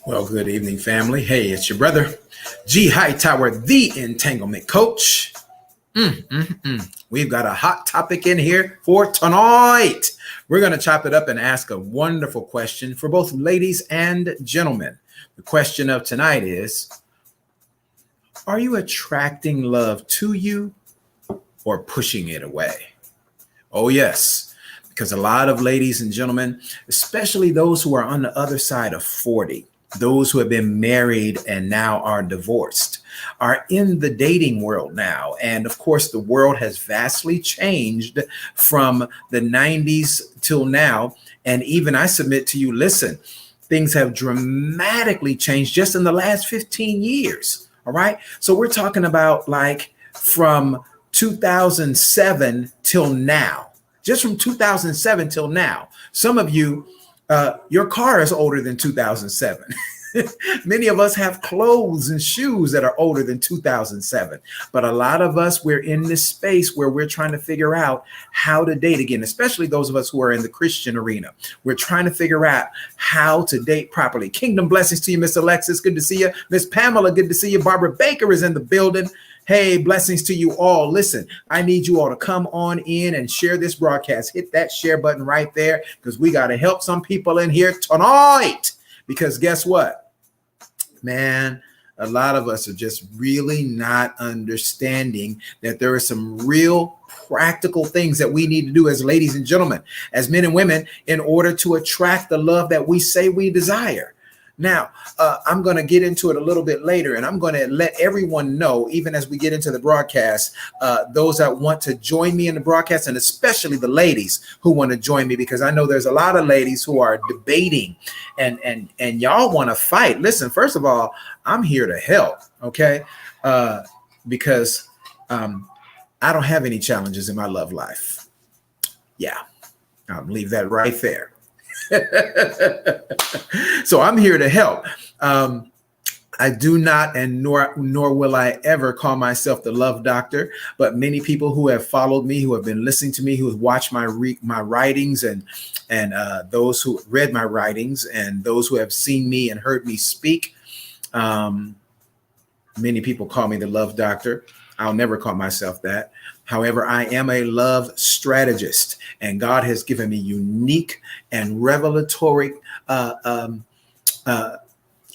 Well, good evening, family. Hey, it's your brother, G. Hightower, the Entanglement Coach. We've got a hot topic in here for tonight. We're going to chop it up and ask a wonderful question for both ladies and gentlemen. The question of tonight is, are you attracting love to you or pushing it away? Oh, yes, because a lot of ladies and gentlemen, especially those who are on the other side of 40, those who have been married and now are divorced, are in the dating world now. And of course, the world has vastly changed from the 90s till now. And even I submit to you, listen, things have dramatically changed just in the last 15 years. All right. So we're talking about like from 2007 till now, just from 2007 till now. Some of you, your car is older than 2007. Many of us have clothes and shoes that are older than 2007. But a lot of us, we're in this space where we're trying to figure out how to date again, especially those of us who are in the Christian arena. We're trying to figure out how to date properly. Kingdom blessings to you, Miss Alexis. Good to see you. Miss Pamela, good to see you. Barbara Baker is in the building. Hey, blessings to you all. Listen, I need you all to come on in and share this broadcast. Hit that share button right there because we got to help some people in here tonight. Because guess what? Man, a lot of us are just really not understanding that there are some real practical things that we need to do as ladies and gentlemen, as men and women, in order to attract the love that we say we desire. Now, I'm going to get into it a little bit later, and I'm going to let everyone know, even as we get into the broadcast, those that want to join me in the broadcast, and especially the ladies who want to join me, because I know there's a lot of ladies who are debating and y'all want to fight. Listen, first of all, I'm here to help, okay? Because I don't have any challenges in my love life. Yeah, I'll leave that right there. So I'm here to help. I do not, and nor will I ever call myself the love doctor, but many people who have followed me, who have been listening to me, who have watched my writings and those who read my writings and those who have seen me and heard me speak, many people call me the love doctor. I'll never call myself that. However, I am a love strategist, and God has given me unique and revelatory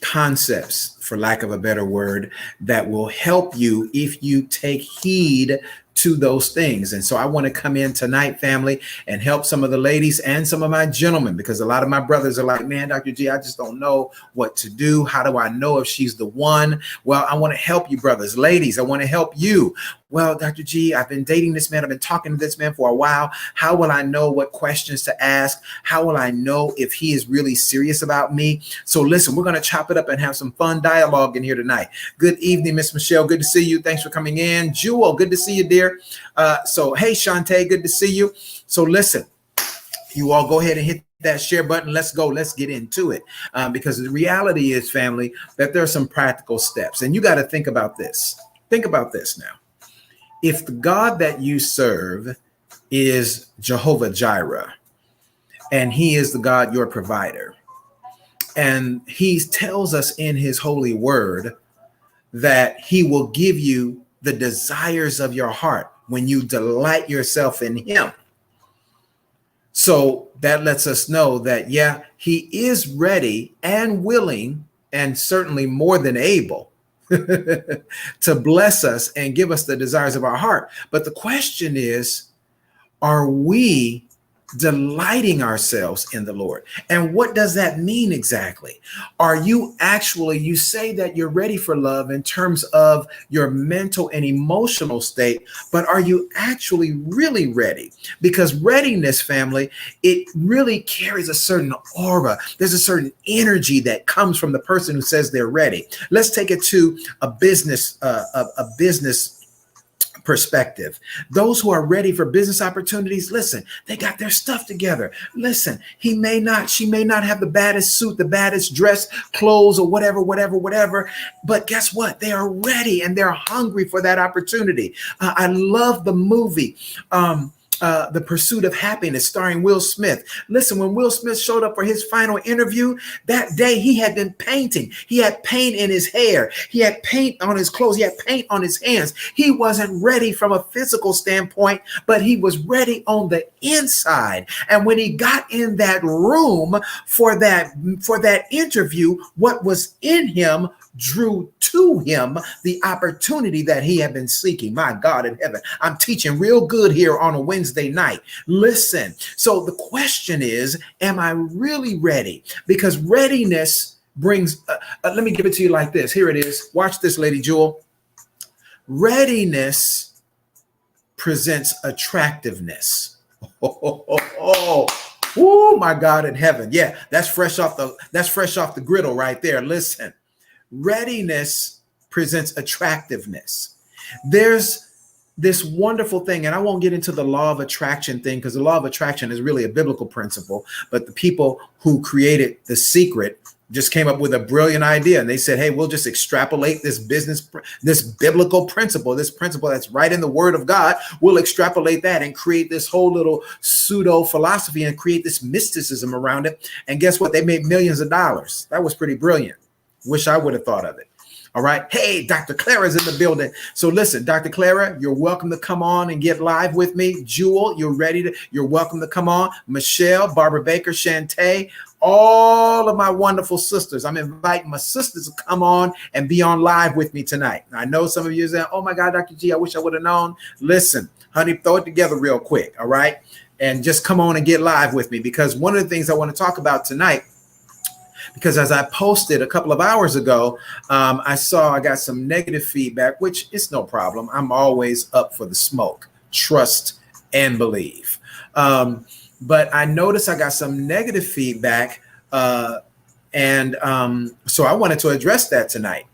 concepts, for lack of a better word, that will help you if you take heed to those things. And so I want to come in tonight, family, and help some of the ladies and some of my gentlemen, because a lot of my brothers are like, man, Dr. G, I just don't know what to do. How do I know if she's the one? Well, I want to help you, brothers. Ladies, I want to help you. Well, Dr. G, I've been dating this man. I've been talking to this man for a while. How will I know what questions to ask? How will I know if he is really serious about me? So listen, we're going to chop it up and have some fun dialogue in here tonight. Good evening, Miss Michelle. Good to see you. Thanks for coming in. Jewel, good to see you, dear. So, hey, Shantae, good to see you. So listen, you all go ahead and hit that share button. Let's go. Let's get into it. Because the reality is, family, that there are some practical steps. And you got to think about this. Think about this now. If the God that you serve is Jehovah Jireh, and he is the God, your provider, and he tells us in his holy word that he will give you the desires of your heart when you delight yourself in him. So that lets us know that, yeah, he is ready and willing and certainly more than able to bless us and give us the desires of our heart. But the question is, are we delighting ourselves in the Lord? And what does that mean exactly? Are you actually, you say that you're ready for love in terms of your mental and emotional state, but are you actually really ready? Because readiness, family, it really carries a certain aura. There's a certain energy that comes from the person who says they're ready. Let's take it to a business perspective. Those who are ready for business opportunities, listen, they got their stuff together. Listen, she may not have the baddest suit, the baddest dress, clothes, or whatever. But guess what? They are ready and they're hungry for that opportunity. I love the movie The Pursuit of Happiness, starring Will Smith. Listen, when Will Smith showed up for his final interview that day, he had been painting. He had paint in his hair. He had paint on his clothes. He had paint on his hands. He wasn't ready from a physical standpoint, but he was ready on the inside. And when he got in that room for that interview, what was in him drew to him the opportunity that he had been seeking. My God in heaven, I'm teaching real good here on a Wednesday night. Listen, so the question is, am I really ready? Because readiness brings, let me give it to you like this. Here it is. Watch this, Lady Jewel. Readiness presents attractiveness. Oh, my God in heaven. Yeah, that's fresh off the griddle right there. Listen. Readiness presents attractiveness. There's this wonderful thing, and I won't get into the law of attraction thing because the law of attraction is really a biblical principle, but the people who created The Secret just came up with a brilliant idea, and they said, hey, we'll just extrapolate this biblical principle, this principle that's right in the Word of God. We'll extrapolate that and create this whole little pseudo philosophy and create this mysticism around it. And guess what? They made millions of dollars. That was pretty brilliant. Wish I would have thought of it. All right. Hey, Dr. Clara's in the building. So listen, Dr. Clara, you're welcome to come on and get live with me. Jewel, you're welcome to come on. Michelle, Barbara Baker, Shantae, all of my wonderful sisters. I'm inviting my sisters to come on and be on live with me tonight. I know some of you are saying, oh my God, Dr. G, I wish I would have known. Listen, honey, throw it together real quick. All right. And just come on and get live with me, because one of the things I want to talk about tonight, because as I posted a couple of hours ago, I got some negative feedback, which is no problem. I'm always up for the smoke. Trust and believe. But I noticed I got some negative feedback. And so I wanted to address that tonight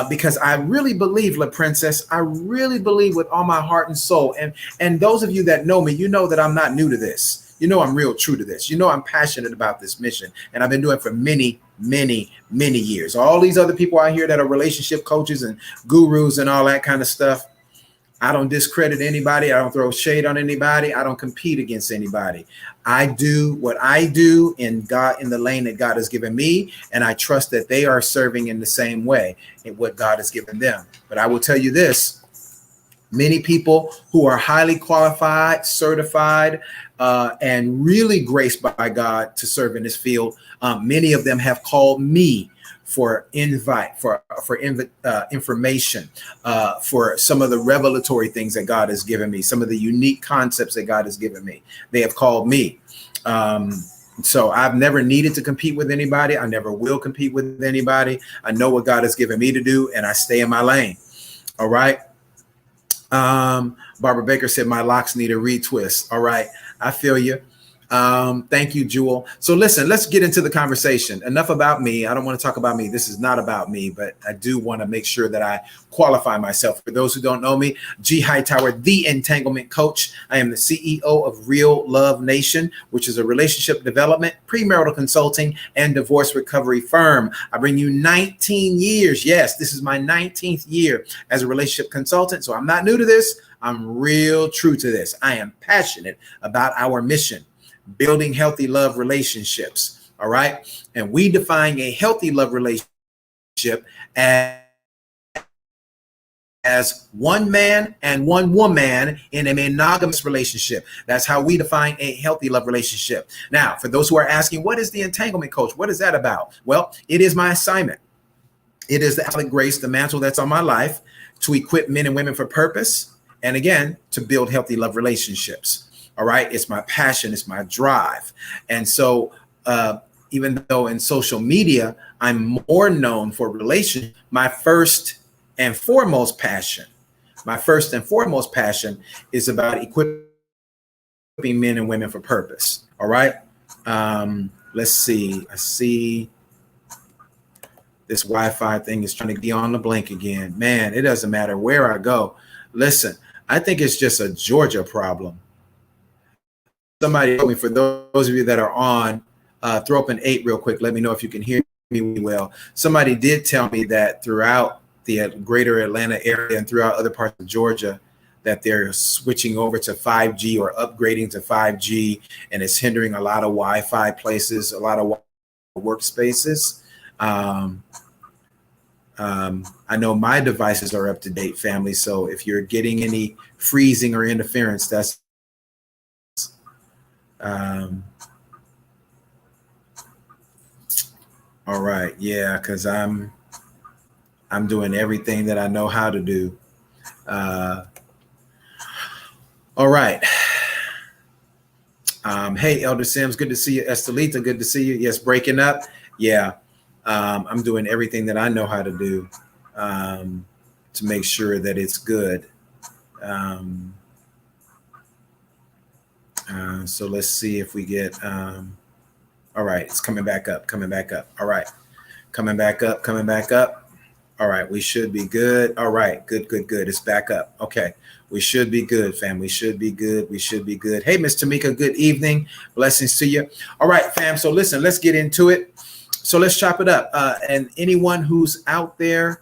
because I really believe, La Princess, I really believe with all my heart and soul. And those of you that know me, you know that I'm not new to this. You know, I'm real true to this. You know, I'm passionate about this mission, and I've been doing it for many, many, many years. All these other people out here that are relationship coaches and gurus and all that kind of stuff, I don't discredit anybody. I don't throw shade on anybody. I don't compete against anybody. I do what I do in the lane that God has given me, and I trust that they are serving in the same way in what God has given them. But I will tell you this. Many people who are highly qualified, certified, and really graced by God to serve in this field, many of them have called me for information, for some of the revelatory things that God has given me, some of the unique concepts that God has given me. They have called me. So I've never needed to compete with anybody. I never will compete with anybody. I know what God has given me to do, and I stay in my lane. All right. Barbara Baker said my locks need a retwist. All right. I feel you. Thank you, Jewel. So listen, let's get into the conversation. Enough about me. I don't want to talk about me. This is not about me, but I do want to make sure that I qualify myself. For those who don't know me, G. Hightower, the Entanglement Coach. I am the CEO of Real Love Nation, which is a relationship development, premarital consulting, and divorce recovery firm. I bring you 19 years. Yes, this is my 19th year as a relationship consultant. So I'm not new to this. I'm real true to this. I am passionate about our mission, building healthy love relationships. All right. And we define a healthy love relationship as one man and one woman in a monogamous relationship. That's how we define a healthy love relationship. Now, for those who are asking, what is the Entanglement Coach? What is that about? Well, it is my assignment. It is the apostolic grace, the mantle that's on my life, to equip men and women for purpose. And again, to build healthy love relationships. All right. It's my passion. It's my drive. And so even though in social media, I'm more known for relationships, my first and foremost passion is about equipping men and women for purpose. All right. Let's see. I see this Wi-Fi thing is trying to be on the blink again. Man, it doesn't matter where I go. Listen, I think it's just a Georgia problem. Somebody told me, for those of you that are on, throw up an 8 real quick. Let me know if you can hear me well. Somebody did tell me that throughout the greater Atlanta area and throughout other parts of Georgia, that they're switching over to 5G or upgrading to 5G, and it's hindering a lot of Wi-Fi places, a lot of workspaces. I know my devices are up to date, family. So if you're getting any freezing or interference, that's all right. Yeah, because I'm doing everything that I know how to do. All right. Hey, Elder Sims, good to see you. Estelita, good to see you. Yes, breaking up. Yeah, I'm doing everything that I know how to do to make sure that it's good. So let's see if we get. All right, it's coming back up. Coming back up. All right, coming back up. Coming back up. All right, we should be good. All right, good, good, good. It's back up. Okay, we should be good, fam. We should be good. We should be good. Hey, Miss Tamika, good evening. Blessings to you. All right, fam. So listen, let's get into it. So let's chop it up. And anyone who's out there,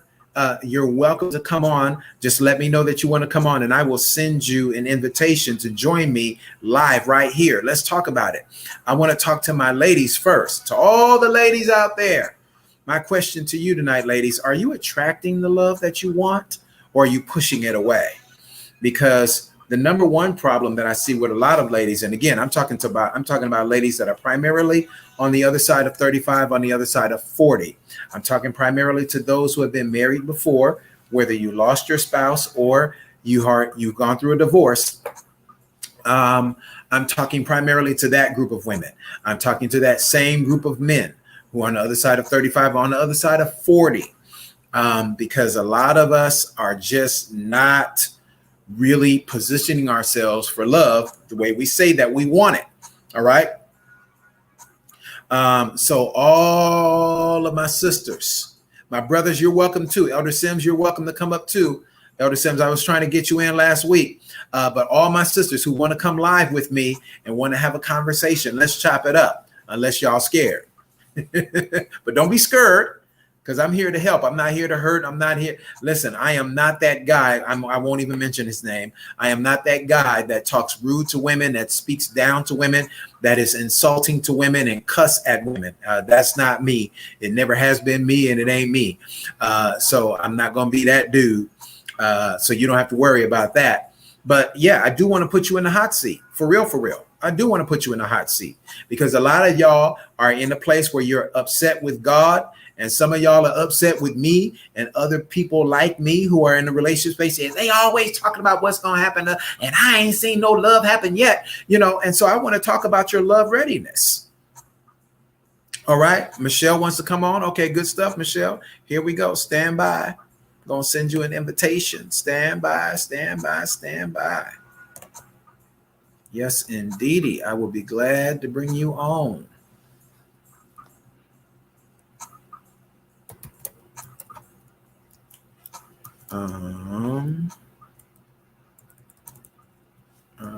you're welcome to come on. Just let me know that you want to come on, and I will send you an invitation to join me live right here. Let's talk about it. I want to talk to my ladies first. To all the ladies out there, my question to you tonight, ladies, are you attracting the love that you want, or are you pushing it away? Because the number one problem that I see with a lot of ladies, and again, I'm talking about ladies that are primarily on the other side of 35, on the other side of 40. I'm talking primarily to those who have been married before, whether you lost your spouse or you've gone through a divorce. I'm talking primarily to that group of women. I'm talking to that same group of men who are on the other side of 35, on the other side of 40, because a lot of us are just not really positioning ourselves for love the way we say that we want it. All right. So all of my sisters, my brothers, you're welcome too. Elder Sims, you're welcome to come up too. Elder Sims, I was trying to get you in last week, but all my sisters who want to come live with me and want to have a conversation, let's chop it up, unless y'all scared. But don't be scared, because I'm here to help. I'm not here to hurt. I'm not here. Listen, I am not that guy. I won't even mention his name. I am not that guy that talks rude to women, that speaks down to women, that is insulting to women and cuss at women. That's not me. It never has been me, and it ain't me. So I'm not going to be that dude. So you don't have to worry about that. But yeah, I do want to put you in the hot seat. For real, for real. I do want to put you in the hot seat, because a lot of y'all are in a place where you're upset with God. And some of y'all are upset with me and other people like me who are in the relationship space. And they always talking about what's going to happen. And I ain't seen no love happen yet, And so I want to talk about your love readiness. All right. Michelle wants to come on. Okay, good stuff, Michelle. Here we go. Stand by. I'm going to send you an invitation. Stand by, stand by, stand by. Yes, indeedy. I will be glad to bring you on.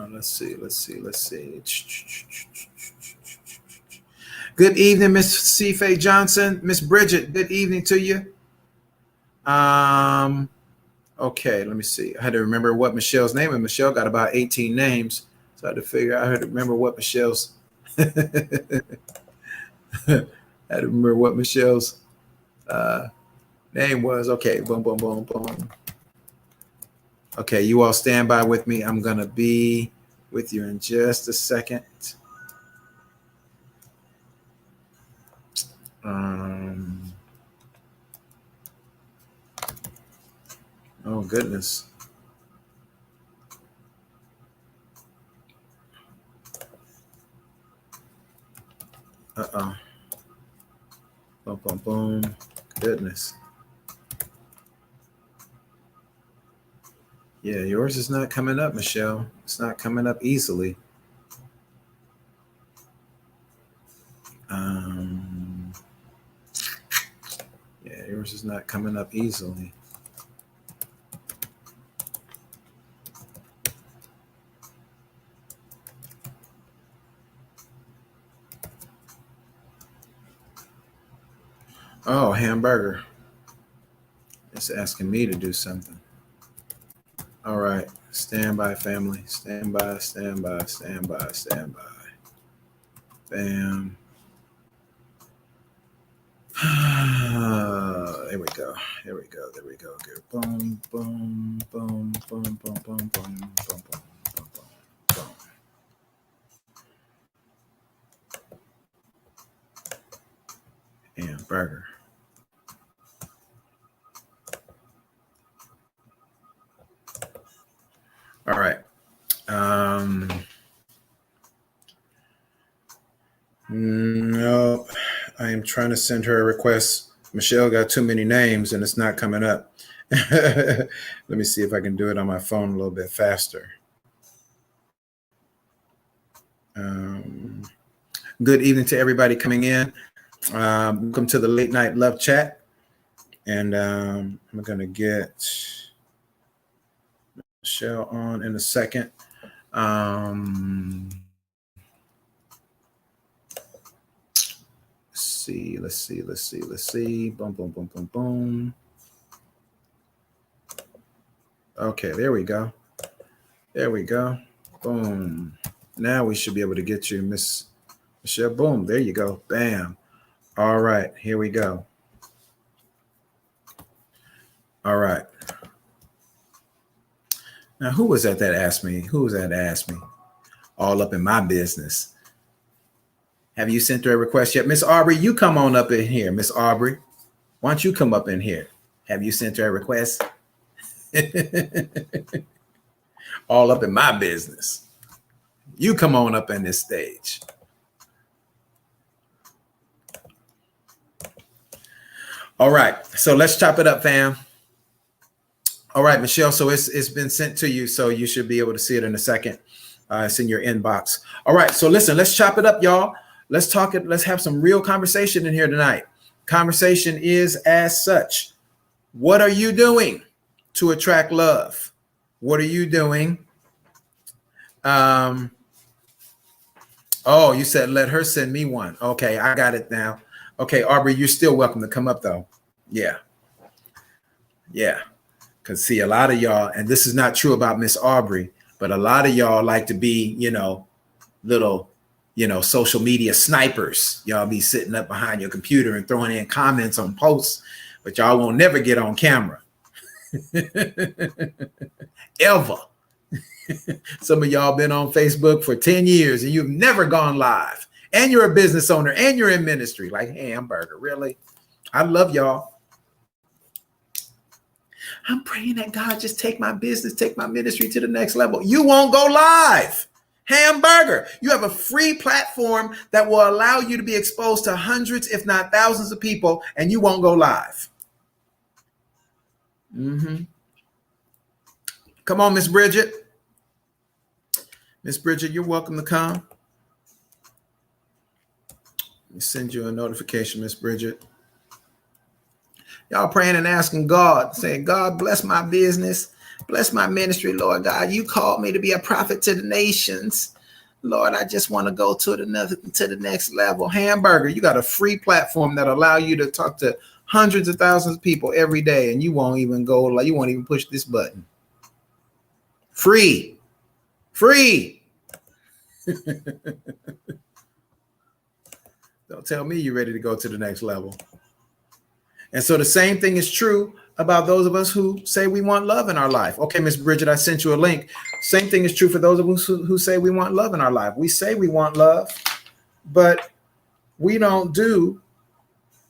Let's see. Good evening, Miss C. Johnson. Miss Bridget, good evening to you. Okay, let me see. I had to remember what Michelle's name, and Michelle got about 18 names. So I had to figure out, I had to remember what Michelle's name was. Okay, boom, boom, boom, boom. Okay, you all stand by with me. I'm going to be with you in just a second. Oh, goodness. Boom, boom, boom. Goodness. Yeah, yours is not coming up, Michelle. It's not coming up easily. Yeah, yours is not coming up easily. Oh, hamburger. It's asking me to do something. All right. Stand by, family. Stand by, stand by, stand by, stand by. Bam. There we go. There we go. There we go. Boom, boom, boom, boom, boom, boom, boom, boom, boom, boom, boom. And burger. All right. No, I am trying to send her a request. Michelle got too many names and it's not coming up. Let me see if I can do it on my phone a little bit faster. Good evening to everybody coming in. Welcome to the Late Night Love Chat. And I'm going to get Michelle on in a second. Let's see. Boom, boom, boom, boom, boom. Okay, there we go. There we go. Boom. Now we should be able to get you, Miss Michelle. Boom. There you go. Bam. All right. Here we go. All right. Now, who was that asked me? Who was that asked me? All up in my business. Have you sent her a request yet? Miss Aubrey, you come on up in here. Miss Aubrey, why don't you come up in here? Have you sent her a request? All up in my business. You come on up in this stage. All right, so let's chop it up, fam. All right, Michelle, so it's been sent to you, so you should be able to see it in a second. It's in your inbox. All right, so listen, let's chop it up, y'all. Let's talk it. Let's have some real conversation in here tonight. Conversation is as such. What are you doing to attract love? What are you doing? Oh, you said let her send me one. Okay, I got it now. Okay, Aubrey, you're still welcome to come up though. Yeah. Yeah. Because see, a lot of y'all, and this is not true about Miss Aubrey, but a lot of y'all like to be, little, social media snipers. Y'all be sitting up behind your computer and throwing in comments on posts, but y'all won't never get on camera. Ever. Some of y'all been on Facebook for 10 years and you've never gone live. And you're a business owner and you're in ministry like Hamburger. Really? I love y'all. I'm praying that God just take my business, take my ministry to the next level. You won't go live. Hamburger. You have a free platform that will allow you to be exposed to hundreds, if not thousands of people, and you won't go live. Come on, Miss Bridget. Miss Bridget, you're welcome to come. Let me send you a notification, Miss Bridget. Y'all praying and asking God, saying, God, bless my business. Bless my ministry, Lord God. You called me to be a prophet to the nations. Lord, I just want to go to the next level. Hamburger, you got a free platform that allow you to talk to hundreds of thousands of people every day, and you won't even push this button. Free. Don't tell me you're ready to go to the next level. And so the same thing is true about those of us who say we want love in our life. Okay, Miss Bridget, I sent you a link. Same thing is true for those of us who say we want love in our life. We say we want love, but we don't do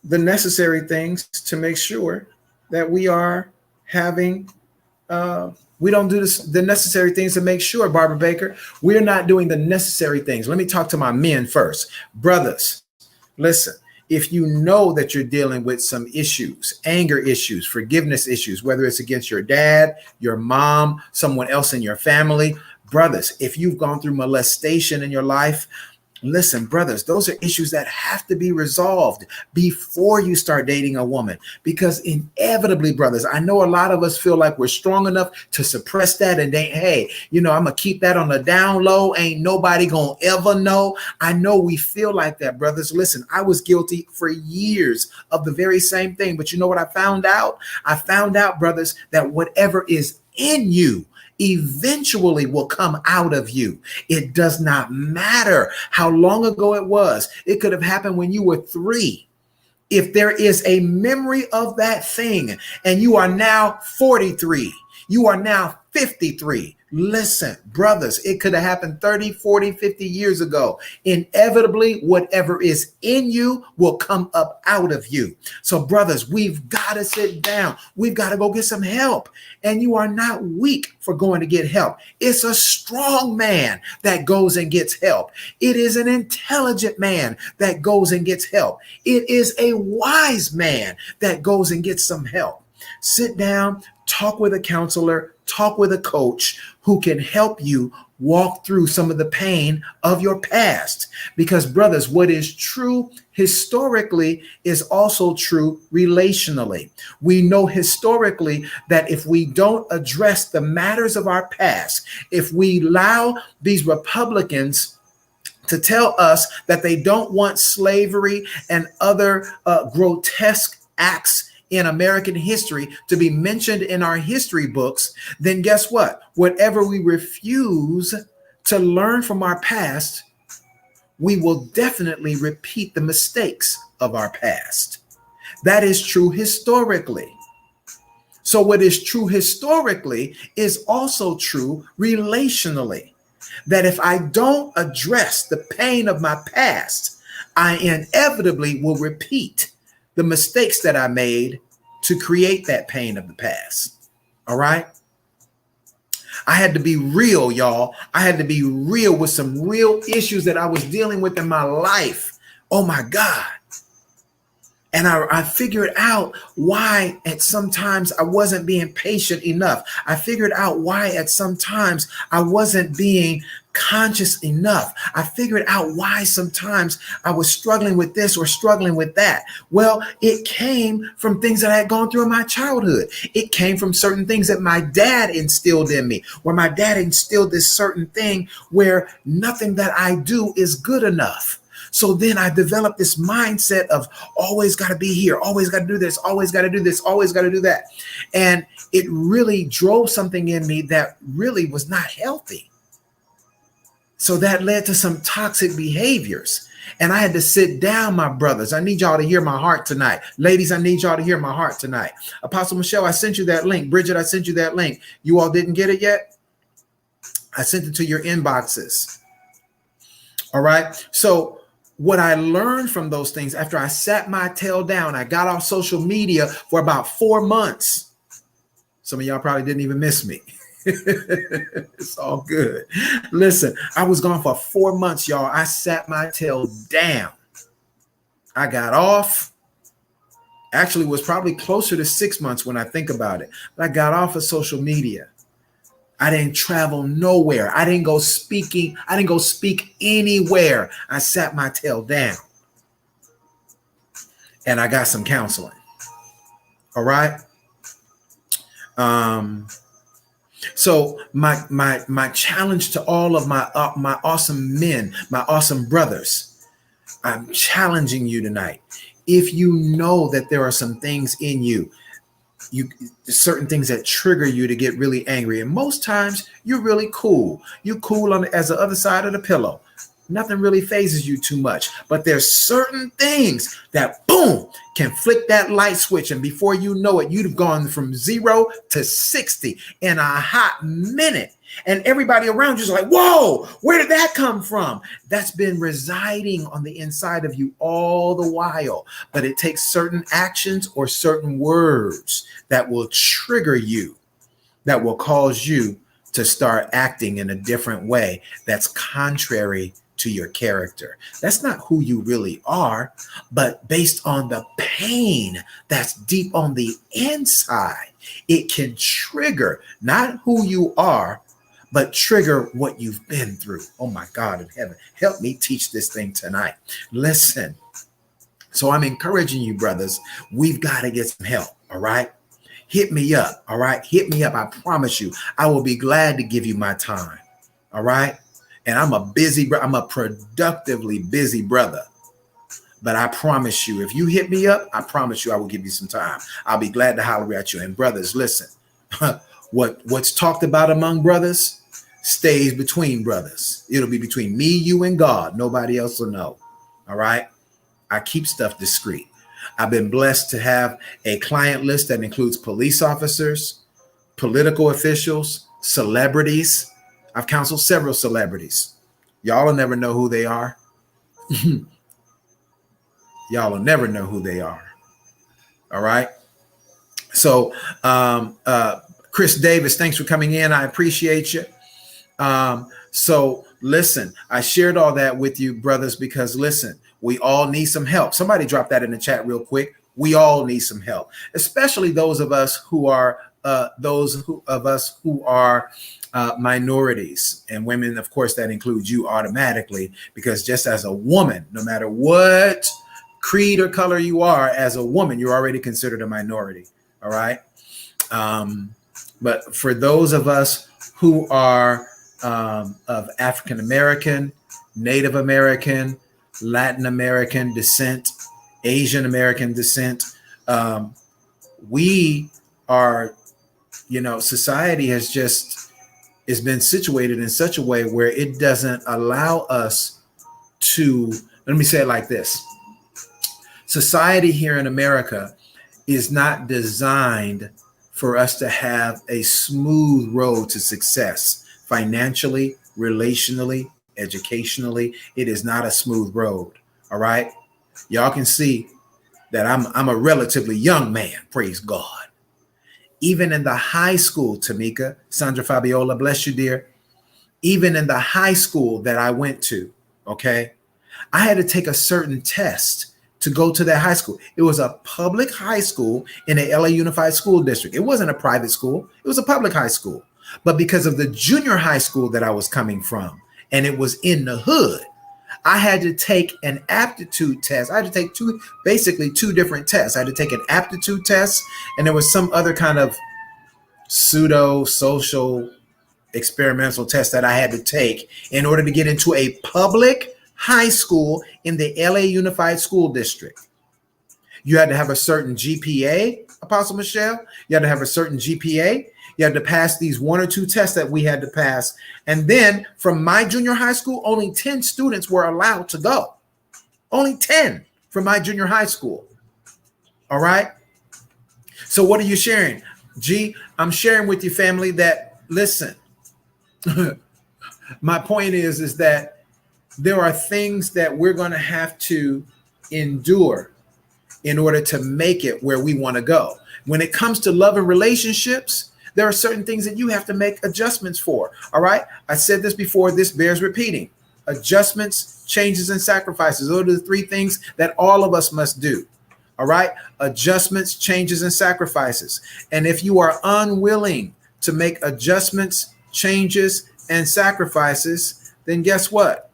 the necessary things to make sure that we are having, we don't do the necessary things to make sure, Barbara Baker, we're not doing the necessary things. Let me talk to my men first. Brothers, listen. If you know that you're dealing with some issues, anger issues, forgiveness issues, whether it's against your dad, your mom, someone else in your family, brothers, if you've gone through molestation in your life, listen, brothers, those are issues that have to be resolved before you start dating a woman, because inevitably, brothers, I know a lot of us feel like we're strong enough to suppress that and hey, I'm gonna keep that on the down low. Ain't nobody gonna ever know. I know we feel like that, brothers. Listen, I was guilty for years of the very same thing, but you know what I found out? I found out, brothers, that whatever is in you eventually will come out of you. It does not matter how long ago it was. It could have happened when you were 3. If there is a memory of that thing and you are now 43, you are now 53. Listen, brothers, it could have happened 30, 40, 50 years ago. Inevitably, whatever is in you will come up out of you. So, brothers, we've got to sit down. We've got to go get some help. And you are not weak for going to get help. It's a strong man that goes and gets help. It is an intelligent man that goes and gets help. It is a wise man that goes and gets some help. Sit down, talk with a counselor, talk with a coach who can help you walk through some of the pain of your past. Because, brothers, what is true historically is also true relationally. We know historically that if we don't address the matters of our past, if we allow these Republicans to tell us that they don't want slavery and other grotesque acts in American history to be mentioned in our history books, then guess what? Whatever we refuse to learn from our past, we will definitely repeat the mistakes of our past. That is true historically. So what is true historically is also true relationally. That if I don't address the pain of my past, I inevitably will repeat the mistakes that I made to create that pain of the past. All right. I had to be real, y'all. I had to be real with some real issues that I was dealing with in my life. Oh my God. And I figured out why at sometimes I wasn't being patient enough. I figured out why at sometimes I wasn't being conscious enough. I figured out why sometimes I was struggling with this or struggling with that. Well, it came from things that I had gone through in my childhood. It came from certain things that my dad instilled in me, where my dad instilled this certain thing where nothing that I do is good enough. So then I developed this mindset of always got to be here, always got to do this, always got to do this, always got to do that. And it really drove something in me that really was not healthy. So that led to some toxic behaviors. And I had to sit down, my brothers. I need y'all to hear my heart tonight. Ladies, I need y'all to hear my heart tonight. Apostle Michelle, I sent you that link. Bridget, I sent you that link. You all didn't get it yet? I sent it to your inboxes. All right. So what I learned from those things after I sat my tail down, I got off social media for about 4 months. Some of y'all probably didn't even miss me. It's all good. Listen, I was gone for 4 months, y'all. I sat my tail down. I got off. Actually, it was probably closer to 6 months when I think about it. But I got off of social media. I didn't travel nowhere. I didn't go speaking. I didn't go speak anywhere. I sat my tail down. And I got some counseling. All right. So my challenge to all of my awesome men, my awesome brothers, I'm challenging you tonight. If you know that there are some things in you, certain things that trigger you to get really angry, and most times you're really cool. You cool as the other side of the pillow. Nothing really phases you too much, but there's certain things that boom can flick that light switch, and before you know it, you'd have gone from 0 to 60 in a hot minute. And everybody around you is like, whoa, where did that come from? That's been residing on the inside of you all the while. But it takes certain actions or certain words that will trigger you, that will cause you to start acting in a different way that's contrary to your character. That's not who you really are, but based on the pain that's deep on the inside, it can trigger not who you are, but trigger what you've been through. Oh my God in heaven, help me teach this thing tonight. Listen, so I'm encouraging you, brothers, we've got to get some help, all right? Hit me up, all right? Hit me up. I promise you, I will be glad to give you my time, all right? And I'm a productively busy brother. But I promise you, if you hit me up, I promise you I will give you some time. I'll be glad to holler at you. And brothers, listen, What's talked about among brothers stays between brothers. It'll be between me, you, and God. Nobody else will know. All right. I keep stuff discreet. I've been blessed to have a client list that includes police officers, political officials, celebrities. I've counseled several celebrities. Y'all will never know who they are. Y'all will never know who they are. All right. So, Chris Davis, thanks for coming in. I appreciate you. So listen, I shared all that with you, brothers, because listen, we all need some help. Somebody drop that in the chat real quick. We all need some help, especially those of us who are minorities and women. Of course, that includes you automatically, because just as a woman, no matter what creed or color you are, as a woman, you're already considered a minority. All right. But for those of us who are of African American, Native American, Latin American descent, Asian American descent, we are, society has been situated in such a way where it doesn't allow us to, let me say it like this. Society here in America is not designed for us to have a smooth road to success financially, relationally, educationally. It is not a smooth road. All right. Y'all can see that I'm a relatively young man. Praise God. Even in the high school, Tamika, Sandra Fabiola, bless you, dear. Even in the high school that I went to, okay, I had to take a certain test to go to that high school. It was a public high school in the LA Unified School District. It wasn't a private school. It was a public high school. But because of the junior high school that I was coming from, and it was in the hood, I had to take an aptitude test. I had to take two different tests. I had to take an aptitude test, and there was some other kind of pseudo social experimental test that I had to take in order to get into a public high school in the LA Unified School District. You had to have a certain GPA, Apostle Michelle. You had to have a certain GPA. You had to pass these one or two tests that we had to pass. And then from my junior high school, only 10 students were allowed to go. Only 10 from my junior high school. All right. So what are you sharing? G, I'm sharing with you, family, that listen, my point is that there are things that we're going to have to endure in order to make it where we want to go. When it comes to love and relationships, there are certain things that you have to make adjustments for. All right. I said this before. This bears repeating. Adjustments, changes, and sacrifices. Those are the three things that all of us must do. All right. Adjustments, changes, and sacrifices. And if you are unwilling to make adjustments, changes, and sacrifices, then guess what?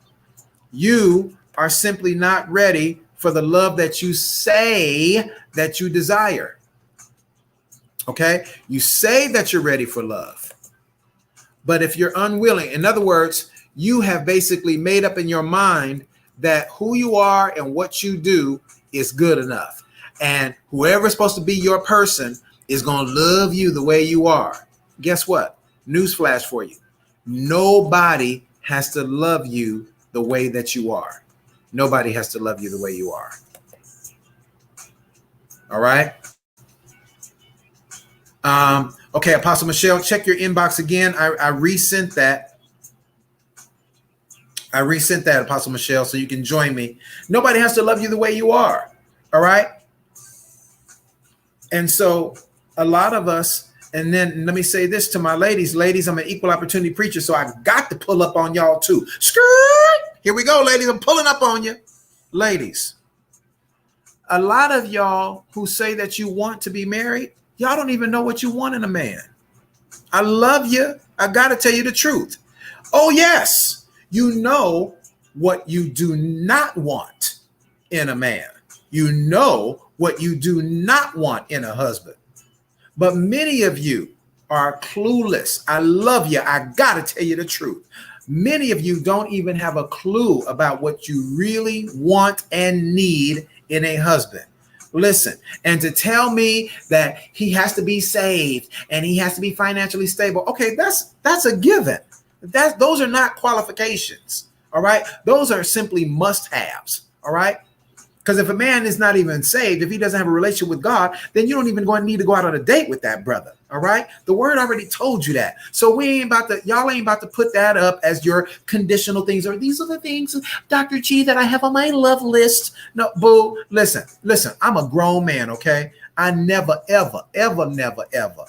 You are simply not ready for the love that you say that you desire. Okay, you say that you're ready for love, but if you're unwilling, in other words, you have basically made up in your mind that who you are and what you do is good enough. And whoever's supposed to be your person is going to love you the way you are. Guess what? Newsflash for you. Nobody has to love you the way that you are. Nobody has to love you the way you are. All right. Okay, Apostle Michelle, check your inbox again. I resent that. Apostle Michelle, so you can join me. Nobody has to love you the way you are. All right. And so a lot of us, and then let me say this to my ladies. Ladies, I'm an equal opportunity preacher, so I've got to pull up on y'all too. Skirt! Here we go, ladies. I'm pulling up on you. Ladies, a lot of y'all who say that you want to be married, y'all don't even know what you want in a man. I love you. I got to tell you the truth. Oh, yes. You know what you do not want in a man. You know what you do not want in a husband. But many of you are clueless. I love you. I got to tell you the truth. Many of you don't even have a clue about what you really want and need in a husband. Listen, and to tell me that he has to be saved and he has to be financially stable. Okay, that's a given. Those are not qualifications. All right. Those are simply must-haves. All right. Because if a man is not even saved, if he doesn't have a relationship with God, then you don't even need to go out on a date with that brother. All right. The word already told you that. So y'all ain't about to put that up as your conditional things, or these are the things, Dr. G, that I have on my love list. No, boo. Listen, I'm a grown man. Okay. I never, ever, ever, never, ever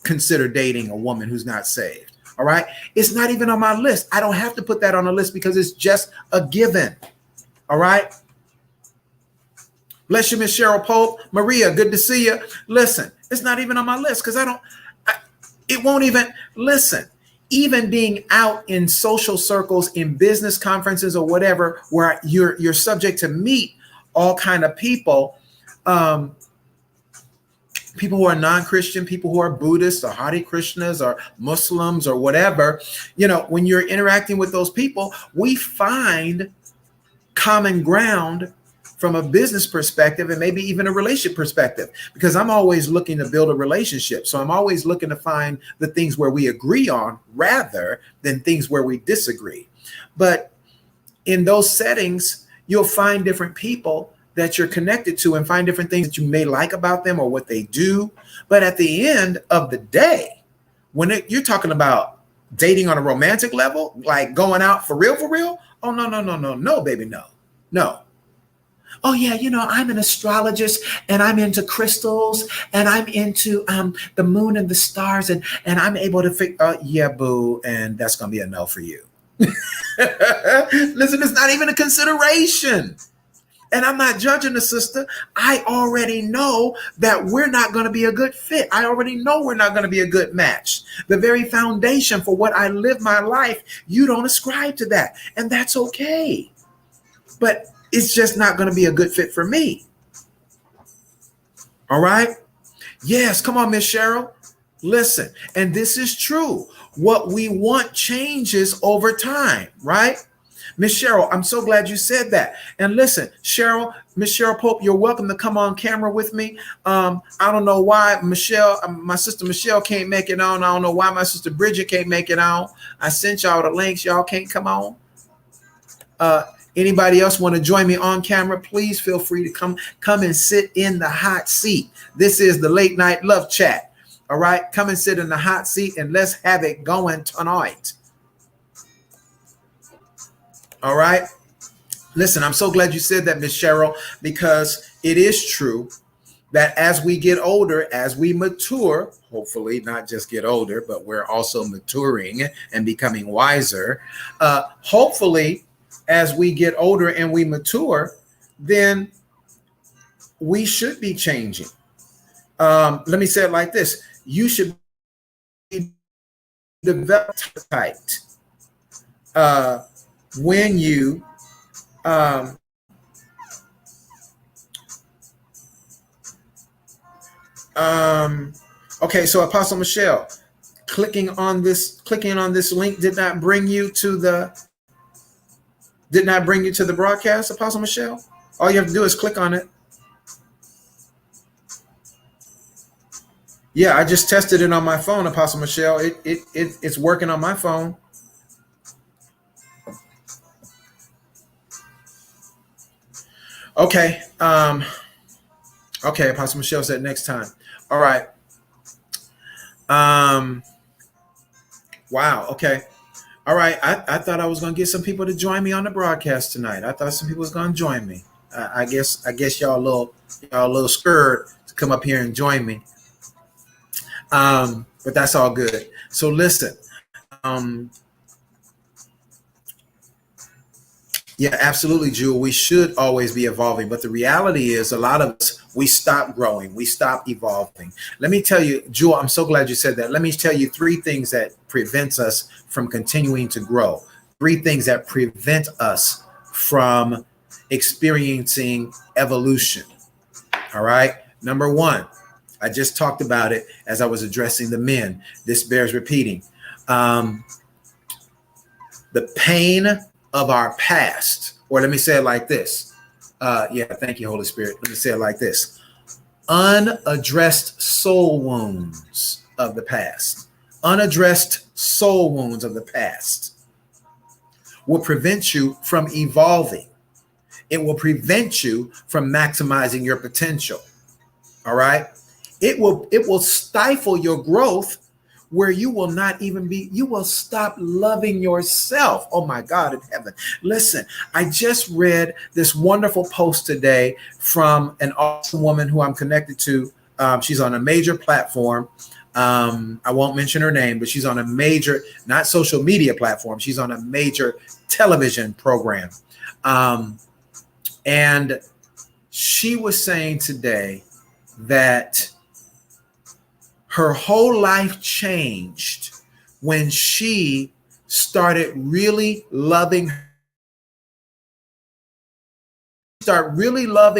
consider dating a woman who's not saved. All right. It's not even on my list. I don't have to put that on a list because it's just a given. All right. Bless you, Miss Cheryl Pope. Maria, good to see you. Listen, it's not even on my list because it won't even, listen, even being out in social circles, in business conferences or whatever, where you're subject to meet all kind of people, people who are non-Christian, people who are Buddhists or Hare Krishnas or Muslims or whatever. When you're interacting with those people, we find common ground from a business perspective and maybe even a relationship perspective, because I'm always looking to build a relationship. So I'm always looking to find the things where we agree on rather than things where we disagree. But in those settings, you'll find different people that you're connected to and find different things that you may like about them or what they do. But at the end of the day, when you're talking about dating on a romantic level, like going out for real, oh, no, baby, no. Oh, yeah, I'm an astrologist and I'm into crystals and I'm into the moon and the stars and I'm able to yeah, boo. And that's going to be a no for you. Listen, it's not even a consideration. And I'm not judging the sister. I already know that we're not going to be a good fit. I already know we're not going to be a good match. The very foundation for what I live my life, you don't ascribe to that. And that's okay. But it's just not going to be a good fit for me. All right. Yes. Come on, Miss Cheryl. Listen. And this is true. What we want changes over time. Right. Miss Cheryl, I'm so glad you said that. And listen, Cheryl, Miss Cheryl Pope, you're welcome to come on camera with me. I don't know why Michelle, my sister Michelle can't make it on. I don't know why my sister Bridget can't make it on. I sent y'all the links. Y'all can't come on. Anybody else want to join me on camera? Please feel free to come and sit in the hot seat. This is the late night love chat. All right. Come and sit in the hot seat and let's have it going tonight. All right. Listen, I'm so glad you said that, Miss Cheryl, because it is true that as we get older, as we mature, hopefully not just get older, but we're also maturing and becoming wiser. Hopefully, as we get older and we mature, then we should be changing. Let me say it like this. You should be developed tight when you okay, so Apostle Michelle, clicking on this link did not bring you to the broadcast, Apostle Michelle? All you have to do is click on it. Yeah, I just tested it on my phone, Apostle Michelle. It's working on my phone. Okay. Okay, Apostle Michelle said next time. All right. Wow. Okay. All right. I thought I was going to get some people to join me on the broadcast tonight. I thought some people was going to join me. I guess y'all a little scared to come up here and join me. But that's all good. So listen. Yeah, absolutely, Jewel. We should always be evolving. But the reality is a lot of us, we stop growing. We stop evolving. Let me tell you, Jewel, I'm so glad you said that. Let me tell you 3 things that prevents us from continuing to grow. 3 things that prevent us from experiencing evolution. All right. Number 1, I just talked about it as I was addressing the men. This bears repeating. The pain of our past, or let me say it like this. Yeah, thank you, Holy Spirit. Let me say it like this: unaddressed soul wounds of the past. Unaddressed soul wounds of the past will prevent you from evolving. It will prevent you from maximizing your potential. All right. It will stifle your growth where you will not even be, you will stop loving yourself. Oh my God in heaven. Listen, I just read this wonderful post today from an awesome woman who I'm connected to. She's on a major platform. I won't mention her name, but she's on a major, not social media platform. She's on a major television program. And she was saying today that her whole life changed when she started really loving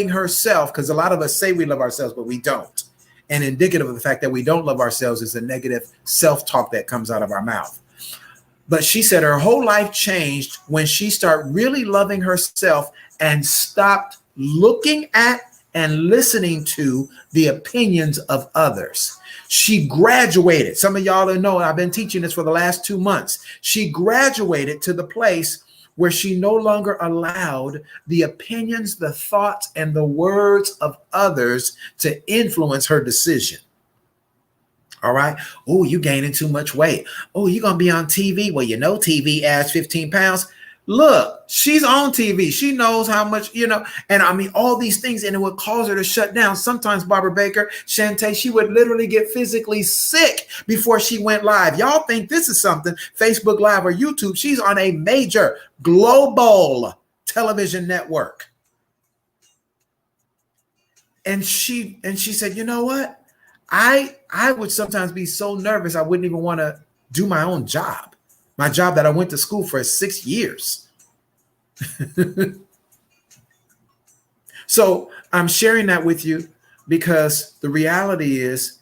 herself, because a lot of us say we love ourselves, but we don't. And indicative of the fact that we don't love ourselves is the negative self-talk that comes out of our mouth. But she said her whole life changed when she started really loving herself and stopped looking at and listening to the opinions of others. She graduated. Some of y'all don't know, I've been teaching this for the last 2 months. She graduated to the place where she no longer allowed the opinions, the thoughts, and the words of others to influence her decision. All right. Oh, you gaining too much weight. Oh, you're going to be on TV. Well, you know, TV adds 15 pounds. Look, she's on TV. She knows how much, and I mean, all these things, and it would cause her to shut down. Sometimes Barbara Baker, Shantae, she would literally get physically sick before she went live. Y'all think this is something, Facebook Live or YouTube. She's on a major global television network. And she said, you know what? I would sometimes be so nervous I wouldn't even want to do my own job, my job that I went to school for 6 years. So I'm sharing that with you because the reality is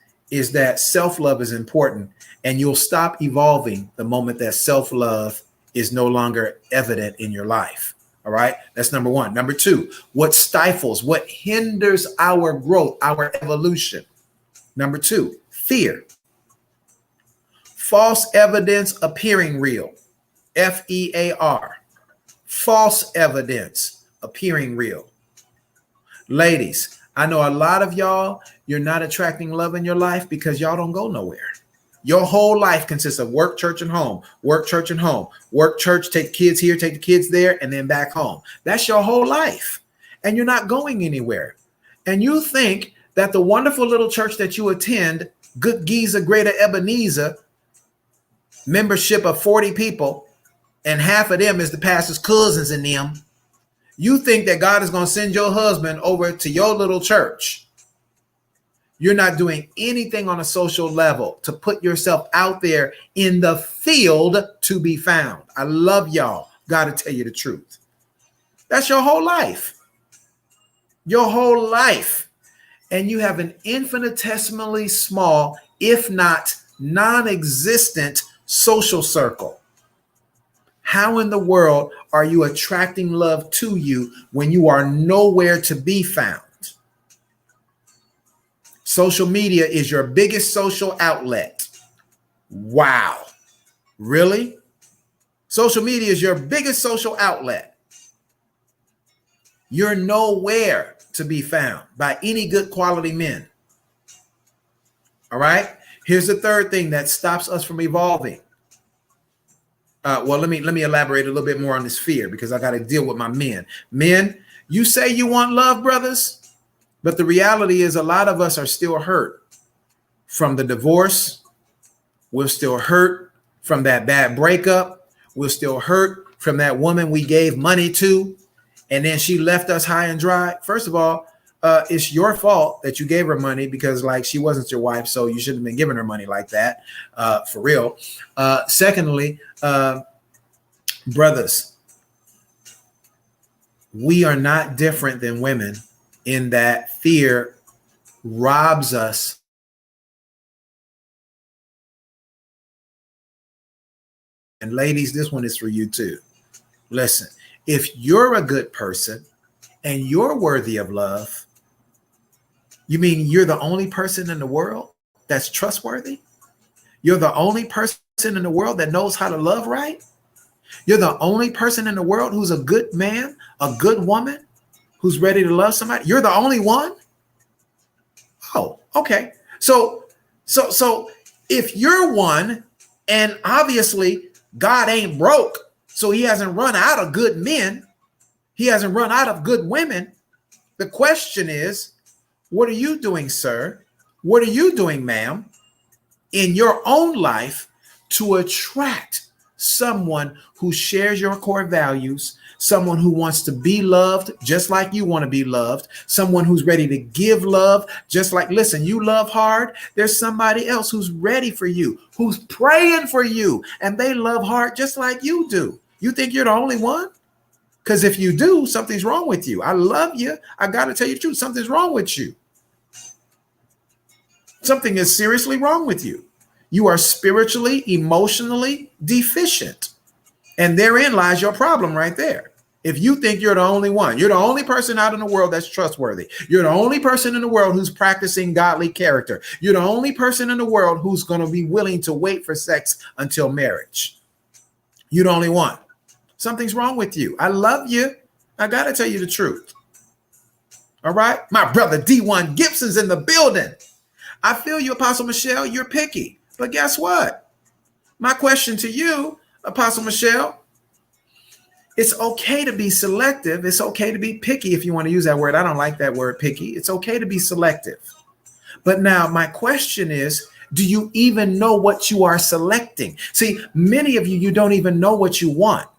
that self-love is important, and you'll stop evolving the moment that self-love is no longer evident in your life. All right. That's number one. Number two, what stifles, what hinders our growth, our evolution? Number two, fear. False evidence appearing real. FEAR. False evidence appearing real. Ladies, I know a lot of y'all, you're not attracting love in your life because y'all don't go nowhere. Your whole life consists of work, church, and home. Work, church, and home. Work, church, take the kids here, take the kids there, and then back home. That's your whole life. And you're not going anywhere. And you think that the wonderful little church that you attend, Good Giza Greater Ebenezer, membership of 40 people, and half of them is the pastor's cousins in them. You think that God is going to send your husband over to your little church. You're not doing anything on a social level to put yourself out there in the field to be found. I love y'all. Got to tell you the truth. That's your whole life. Your whole life. And you have an infinitesimally small, if not non-existent, social circle. How in the world are you attracting love to you when you are nowhere to be found? Social media is your biggest social outlet. Wow. Really? Social media is your biggest social outlet. You're nowhere to be found by any good quality men. All right. Here's the third thing that stops us from evolving. Well, let me elaborate a little bit more on this fear, because I got to deal with my men. Men, you say you want love, brothers, but the reality is a lot of us are still hurt from the divorce. We're still hurt from that bad breakup. We're still hurt from that woman we gave money to, and then she left us high and dry. First of all, it's your fault that you gave her money, because like she wasn't your wife, so you shouldn't have been giving her money like that, for real. Secondly, brothers, we are not different than women in that fear robs us. And ladies, this one is for you too. Listen, if you're a good person and you're worthy of love, you mean you're the only person in the world that's trustworthy? You're the only person in the world that knows how to love right? You're the only person in the world who's a good man, a good woman, who's ready to love somebody? You're the only one? Oh, okay. So if you're one, and obviously God ain't broke, so he hasn't run out of good men, he hasn't run out of good women. The question is, what are you doing, sir? What are you doing, ma'am, in your own life to attract someone who shares your core values, someone who wants to be loved just like you want to be loved, someone who's ready to give love just like, listen, you love hard. There's somebody else who's ready for you, who's praying for you, and they love hard just like you do. You think you're the only one? Because if you do, something's wrong with you. I love you. I got to tell you the truth. Something's wrong with you. Something is seriously wrong with you. You are spiritually, emotionally deficient. And therein lies your problem right there. If you think you're the only one, you're the only person out in the world that's trustworthy. You're the only person in the world who's practicing godly character. You're the only person in the world who's going to be willing to wait for sex until marriage. You're the only one. Something's wrong with you. I love you. I got to tell you the truth. All right. My brother D1 Gibson's in the building. I feel you, Apostle Michelle. You're picky. But guess what? My question to you, Apostle Michelle, it's okay to be selective. It's okay to be picky if you want to use that word. I don't like that word picky. It's okay to be selective. But now my question is, do you even know what you are selecting? See, many of you, you don't even know what you want.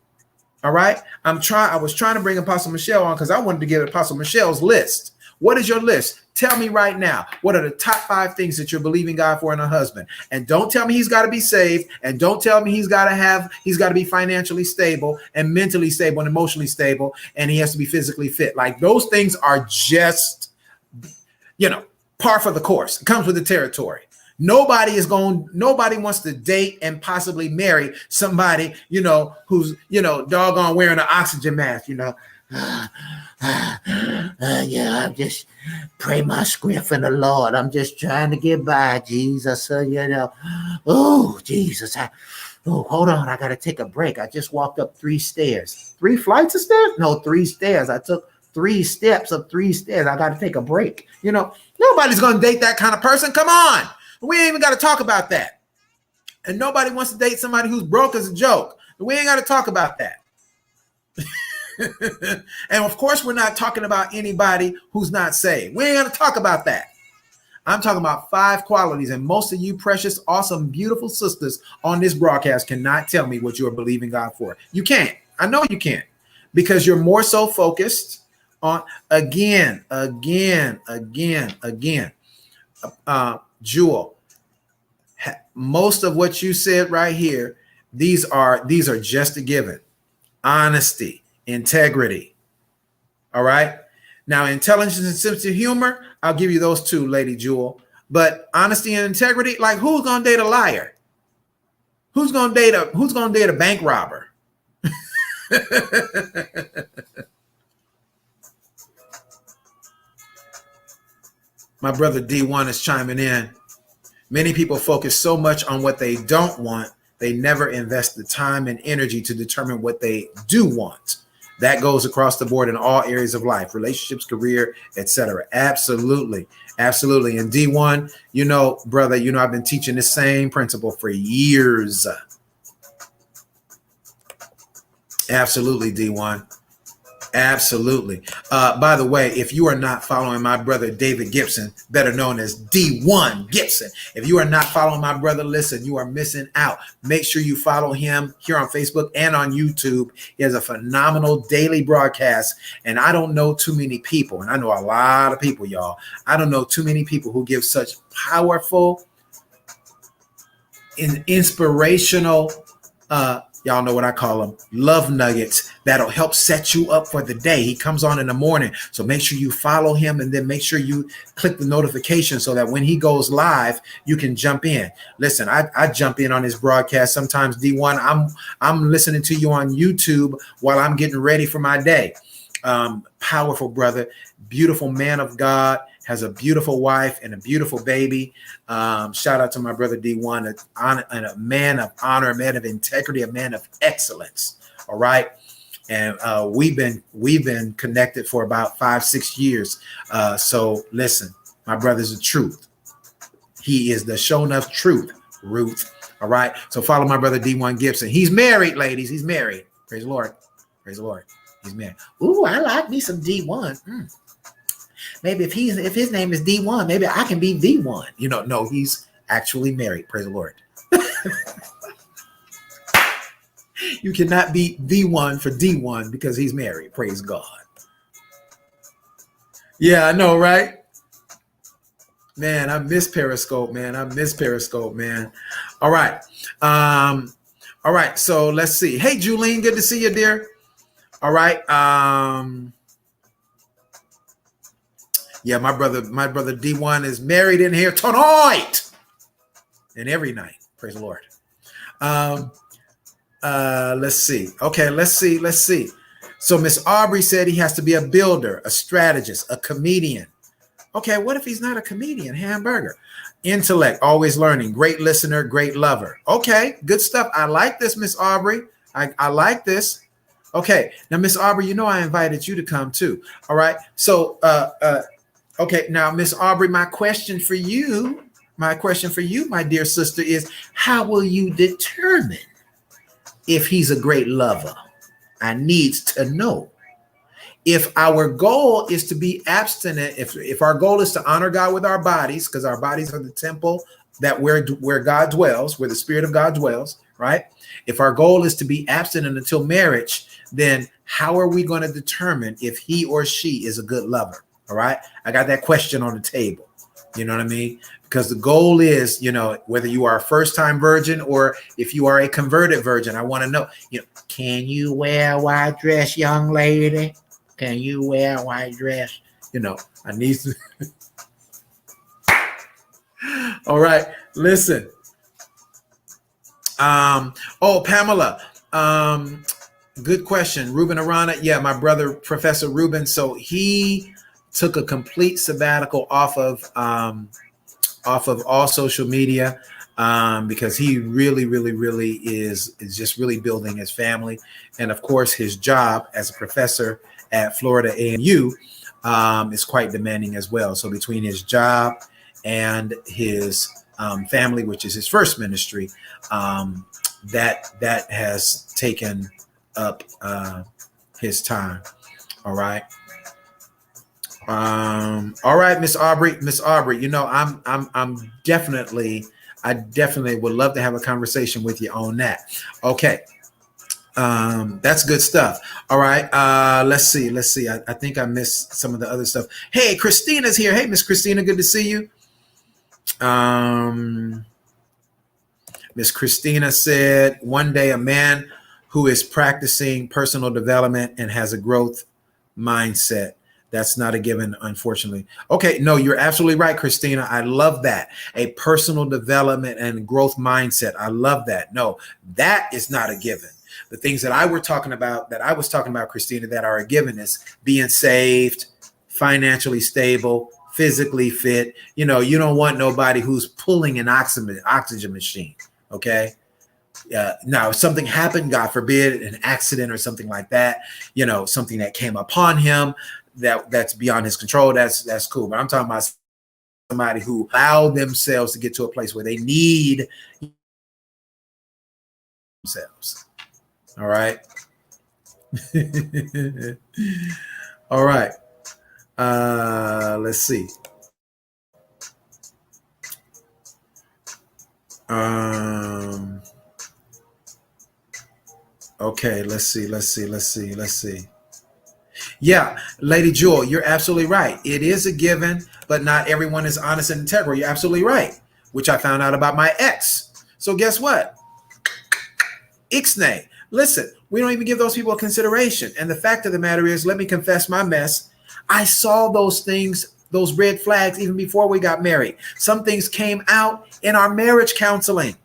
All right. I was trying to bring Apostle Michelle on because I wanted to get Apostle Michelle's list. What is your list? Tell me right now, what are the top 5 things that you're believing God for in a husband? And don't tell me he's got to be saved. And don't tell me he's got to be financially stable and mentally stable and emotionally stable. And he has to be physically fit. Like those things are just, par for the course. It comes with the territory. Nobody wants to date and possibly marry somebody, who's, doggone wearing an oxygen mask, I'm just pray my script in the Lord. I'm just trying to get by, Jesus. Oh, Jesus. Hold on. I got to take a break. I just walked up 3 stairs. 3 flights of stairs? No, 3 stairs. I took 3 steps up 3 stairs. I got to take a break. Nobody's going to date that kind of person. Come on. We ain't even got to talk about that. And nobody wants to date somebody who's broke as a joke. We ain't got to talk about that. And of course, we're not talking about anybody who's not saved. We ain't going to talk about that. I'm talking about 5 qualities. And most of you precious, awesome, beautiful sisters on this broadcast cannot tell me what you're believing God for. You can't. I know you can't, because you're more so focused on Jewel, most of what you said right here, these are just a given. Honesty, integrity. All right. Now, intelligence and sense of humor, I'll give you those 2, Lady Jewel. But honesty and integrity, like who's gonna date a liar? Who's gonna date a bank robber? My brother D1 is chiming in. Many people focus so much on what they don't want, they never invest the time and energy to determine what they do want. That goes across the board in all areas of life, relationships, career, etc. Absolutely. Absolutely. And D1, brother, I've been teaching the same principle for years. Absolutely, D1. Absolutely. By the way, if you are not following my brother David Gibson, better known as D1 Gibson, if you are not following my brother, listen, you are missing out. Make sure you follow him here on Facebook and on YouTube. He has a phenomenal daily broadcast, and I don't know too many people, and I know a lot of people, y'all. I don't know too many people who give such powerful, inspirational, y'all know what I call them, love nuggets that'll help set you up for the day. He comes on in the morning. So make sure you follow him, and then make sure you click the notification so that when he goes live, you can jump in. Listen, I jump in on his broadcast. Sometimes D1, I'm listening to you on YouTube while I'm getting ready for my day. Powerful brother, beautiful man of God, has a beautiful wife and a beautiful baby. Shout out to my brother D1, a man of honor, a man of integrity, a man of excellence. All right. And we've been connected for about 5-6 years. So listen, my brother's the truth. He is the shown up truth, Ruth. All right. So follow my brother D1 Gibson. He's married, ladies. He's married. Praise the Lord. Praise the Lord. He's married. Ooh, I like me some D1. Maybe if his name is D1, maybe I can be V1. No, he's actually married. Praise the Lord. You cannot be V1 for D1 because he's married. Praise God. Yeah, I know, right? Man, I miss Periscope, man. All right. All right. So let's see. Hey, Julene, good to see you, dear. All right. Yeah, my brother D1 is married in here tonight and every night. Praise the Lord. Let's see. Okay, let's see. So Miss Aubrey said he has to be a builder, a strategist, a comedian. Okay, what if he's not a comedian? Hamburger. Intellect, always learning, great listener, great lover. Okay, good stuff. I like this, Miss Aubrey. I like this. Okay, now Miss Aubrey, I invited you to come too. All right. So okay, now Miss Aubrey, my question for you, my dear sister, is how will you determine if he's a great lover? I need to know. If our goal is to be abstinent, if our goal is to honor God with our bodies, because our bodies are the temple that where God dwells, where the Spirit of God dwells, right? If our goal is to be abstinent until marriage, then how are we going to determine if he or she is a good lover? All right. I got that question on the table. You know what I mean? Because the goal is, whether you are a first-time virgin or if you are a converted virgin, I want to know, can you wear a white dress, young lady? Can you wear a white dress? I need to. All right. Listen. Pamela. Good question. Ruben Arana. Yeah, my brother, Professor Ruben. So he took a complete sabbatical off of all social media because he really is just really building his family. And of course, his job as a professor at Florida A&U is quite demanding as well. So between his job and his family, which is his first ministry, that has taken up his time. All right. All right, Miss Aubrey. I definitely would love to have a conversation with you on that. Okay. That's good stuff. All right. Let's see. I think I missed some of the other stuff. Hey, Christina's here. Hey, Miss Christina, good to see you. Miss Christina said, one day a man who is practicing personal development and has a growth mindset. That's not a given, unfortunately. Okay, no, you're absolutely right, Christina. I love that. A personal development and growth mindset. I love that. No, that is not a given. The things that I was talking about, Christina, that are a given is being saved, financially stable, physically fit. You don't want nobody who's pulling an oxygen machine. Okay. Now, if something happened, God forbid, an accident or something like that, something that came upon him that's beyond his control, that's cool. But I'm talking about somebody who allowed themselves to get to a place where they need themselves. All right. All right. Let's see. Okay, let's see. Yeah, Lady Jewel, you're absolutely right. It is a given, but not everyone is honest and integral. You're absolutely right, which I found out about my ex. So guess what? Ixnay. Listen, we don't even give those people a consideration. And the fact of the matter is, let me confess my mess. I saw those things, those red flags, even before we got married. Some things came out in our marriage counseling.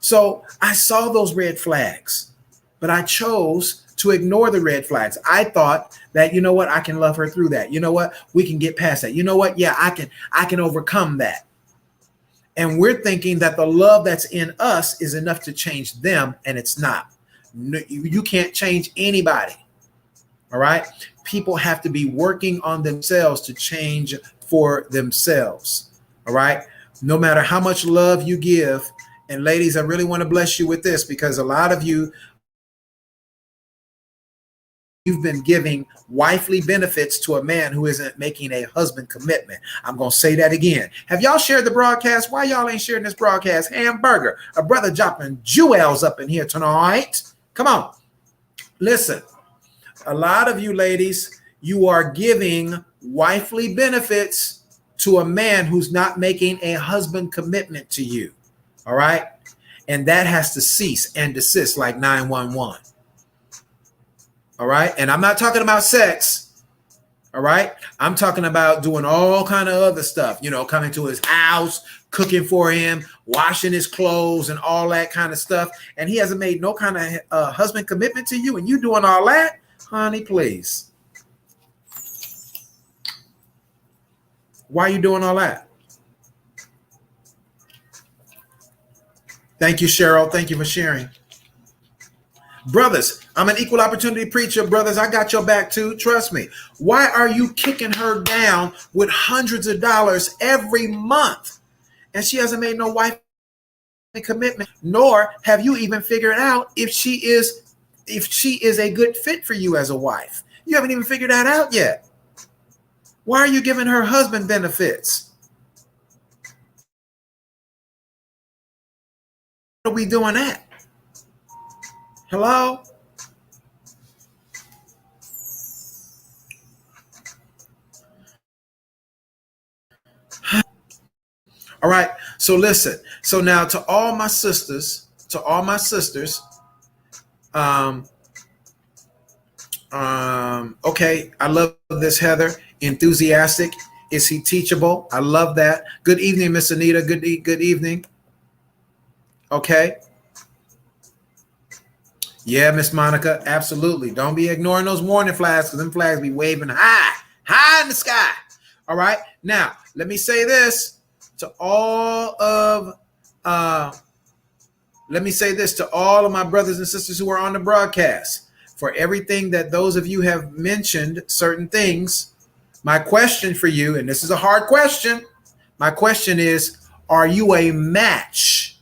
So I saw those red flags, but I chose to ignore the red flags. I thought that, you know what, I can love her through that. You know what, we can get past that. You know what, yeah, I can overcome that. And we're thinking that the love that's in us is enough to change them, and it's not. No, you can't change anybody. All right. People have to be working on themselves to change for themselves. All right. No matter how much love you give. And ladies, I really want to bless you with this, because a lot of you've been giving wifely benefits to a man who isn't making a husband commitment. I'm going to say that again. Have y'all shared the broadcast? Why y'all ain't sharing this broadcast? Hamburger, a brother dropping jewels up in here tonight. Come on. Listen, a lot of you ladies, you are giving wifely benefits to a man who's not making a husband commitment to you. All right. And that has to cease and desist like 911. All right. And I'm not talking about sex. All right. I'm talking about doing all kind of other stuff, you know, coming to his house, cooking for him, washing his clothes and all that kind of stuff. And he hasn't made no kind of husband commitment to you, and you doing all that. Honey, please. Why are you doing all that? Thank you, Cheryl. Thank you for sharing. Brothers, I'm an equal opportunity preacher. Brothers, I got your back too. Trust me. Why are you kicking her down with hundreds of dollars every month? And she hasn't made no wife commitment, nor have you even figured out if she is a good fit for you as a wife. You haven't even figured that out yet. Why are you giving her husband benefits? What are we doing that? Hello? All right. So listen. So now to all my sisters, okay, I love this, Heather. Enthusiastic. Is he teachable? I love that. Good evening, Miss Anita. Good evening. Okay. Yeah, Miss Monica, absolutely. Don't be ignoring those warning flags, because them flags be waving high in the sky. All right. Now, let me say this to all of my brothers and sisters who are on the broadcast. For everything that those of you have mentioned, certain things, my question for you, and this is a hard question, my question is, are you a match?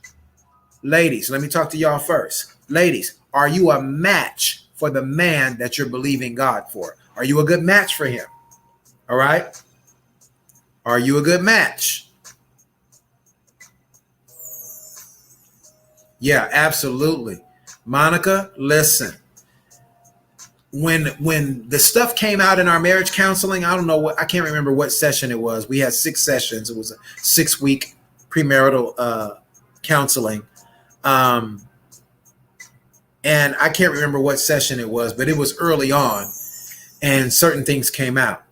Ladies, let me talk to y'all first. Ladies, are you a match for the man that you're believing God for? Are you a good match for him? All right. Are you a good match? Yeah, absolutely. Monica, listen. When the stuff came out in our marriage counseling, I can't remember what session it was. We had 6 sessions. It was a 6-week premarital counseling. And I can't remember what session it was, but it was early on, and certain things came out.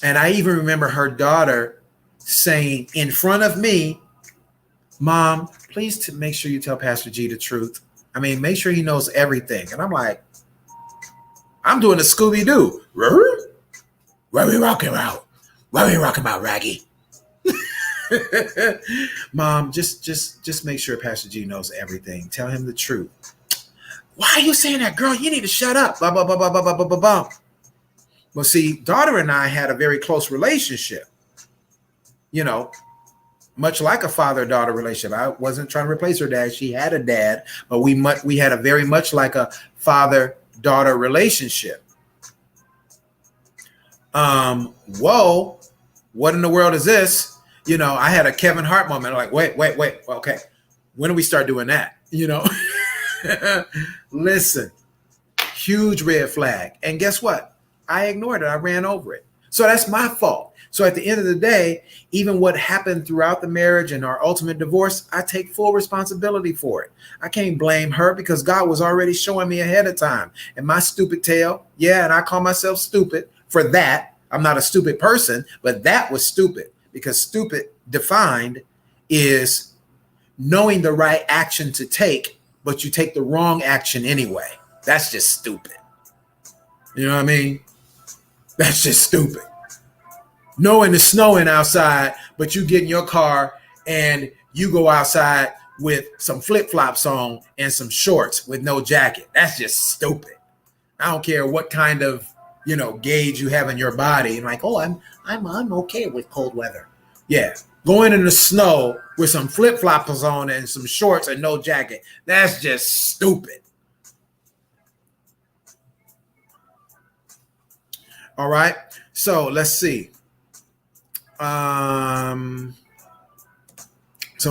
And I even remember her daughter saying in front of me, Mom, please to make sure you tell Pastor G the truth. I mean, make sure he knows everything. And I'm like, I'm doing a Scooby-Doo. Where we rocking out? Where we rocking about, Raggy? Mom, just make sure Pastor G knows everything. Tell him the truth. Why are you saying that, girl? You need to shut up. Blah, blah, blah, blah, blah, blah, blah, blah. Well, see, daughter and I had a very close relationship. You know, much like a father-daughter relationship. I wasn't trying to replace her dad. She had a dad, but we had a very much like a father-daughter relationship. Whoa, what in the world is this? You know, I had a Kevin Hart moment. I'm like, wait. Okay. When do we start doing that? You know, listen, huge red flag. And guess what? I ignored it. I ran over it. So that's my fault. So at the end of the day, even what happened throughout the marriage and our ultimate divorce, I take full responsibility for it. I can't blame her because God was already showing me ahead of time. And my stupid tail, yeah, and I call myself stupid for that. I'm not a stupid person, but that was stupid, because stupid defined is knowing the right action to take, but you take the wrong action anyway. That's just stupid. You know what I mean? That's just stupid. Knowing it's snowing outside, but you get in your car and you go outside with some flip-flops on and some shorts with no jacket. That's just stupid. I don't care what kind of, gauge you have in your body. And like, oh, I'm okay with cold weather. Yeah. Going in the snow with some flip-flops on and some shorts and no jacket. That's just stupid. All right. So let's see. So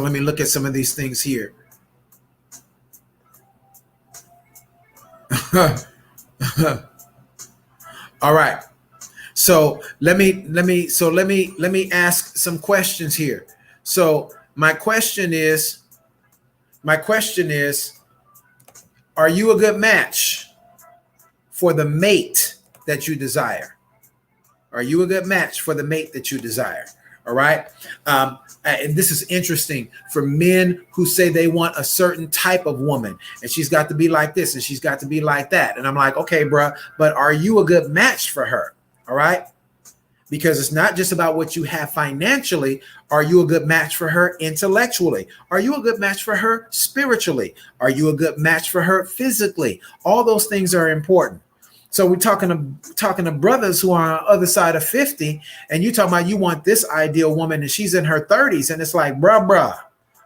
let me look at some of these things here. All right. So let me ask some questions here. So my question is, are you a good match for the mate that you desire? Are you a good match for the mate that you desire? All right. And this is interesting for men who say they want a certain type of woman and she's got to be like this and she's got to be like that. And I'm like, okay, bro, but are you a good match for her? All right. Because it's not just about what you have financially. Are you a good match for her intellectually? Are you a good match for her spiritually? Are you a good match for her physically? All those things are important. So we're talking to brothers who are on the other side of 50, and you talking about you want this ideal woman and she's in her 30s, and it's like, bruh.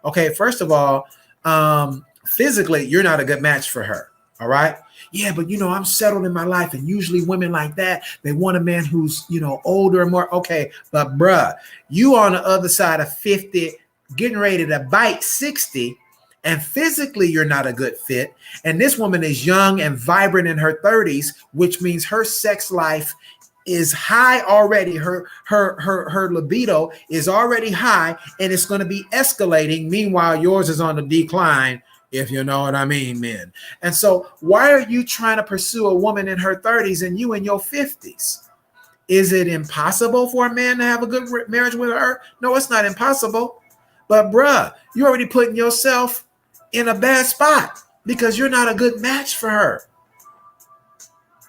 Okay, first of all, physically, you're not a good match for her. All right. Yeah, but I'm settled in my life, and usually women like that, they want a man who's older and more. Okay, but bruh, you on the other side of 50, getting ready to bite 60. And physically, you're not a good fit. And this woman is young and vibrant in her 30s, which means her sex life is high already. Her libido is already high, and it's going to be escalating. Meanwhile, yours is on the decline, if you know what I mean, men. And so why are you trying to pursue a woman in her 30s and you in your 50s? Is it impossible for a man to have a good marriage with her? No, it's not impossible. But bruh, you're already putting yourself in a bad spot because you're not a good match for her.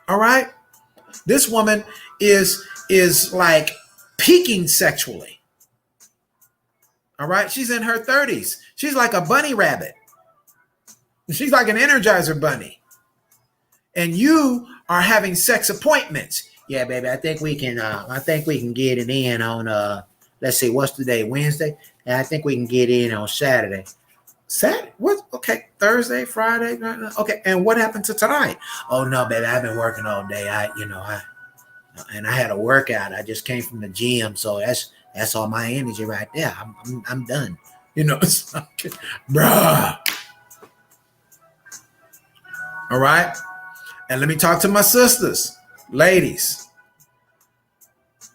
All right. This woman is like peaking sexually. All right. She's in her 30s. She's like a bunny rabbit. She's like an Energizer bunny. And you are having sex appointments. Yeah, baby, I think we can get it in on let's see, what's the day? Wednesday? And I think we can get in on Saturday. Saturday? What? Okay, Thursday, Friday. Okay, and what happened to tonight? Oh no, baby, I've been working all day. I had a workout. I just came from the gym, so that's all my energy right there. I'm done. It's like, bruh. All right, and let me talk to my sisters, ladies.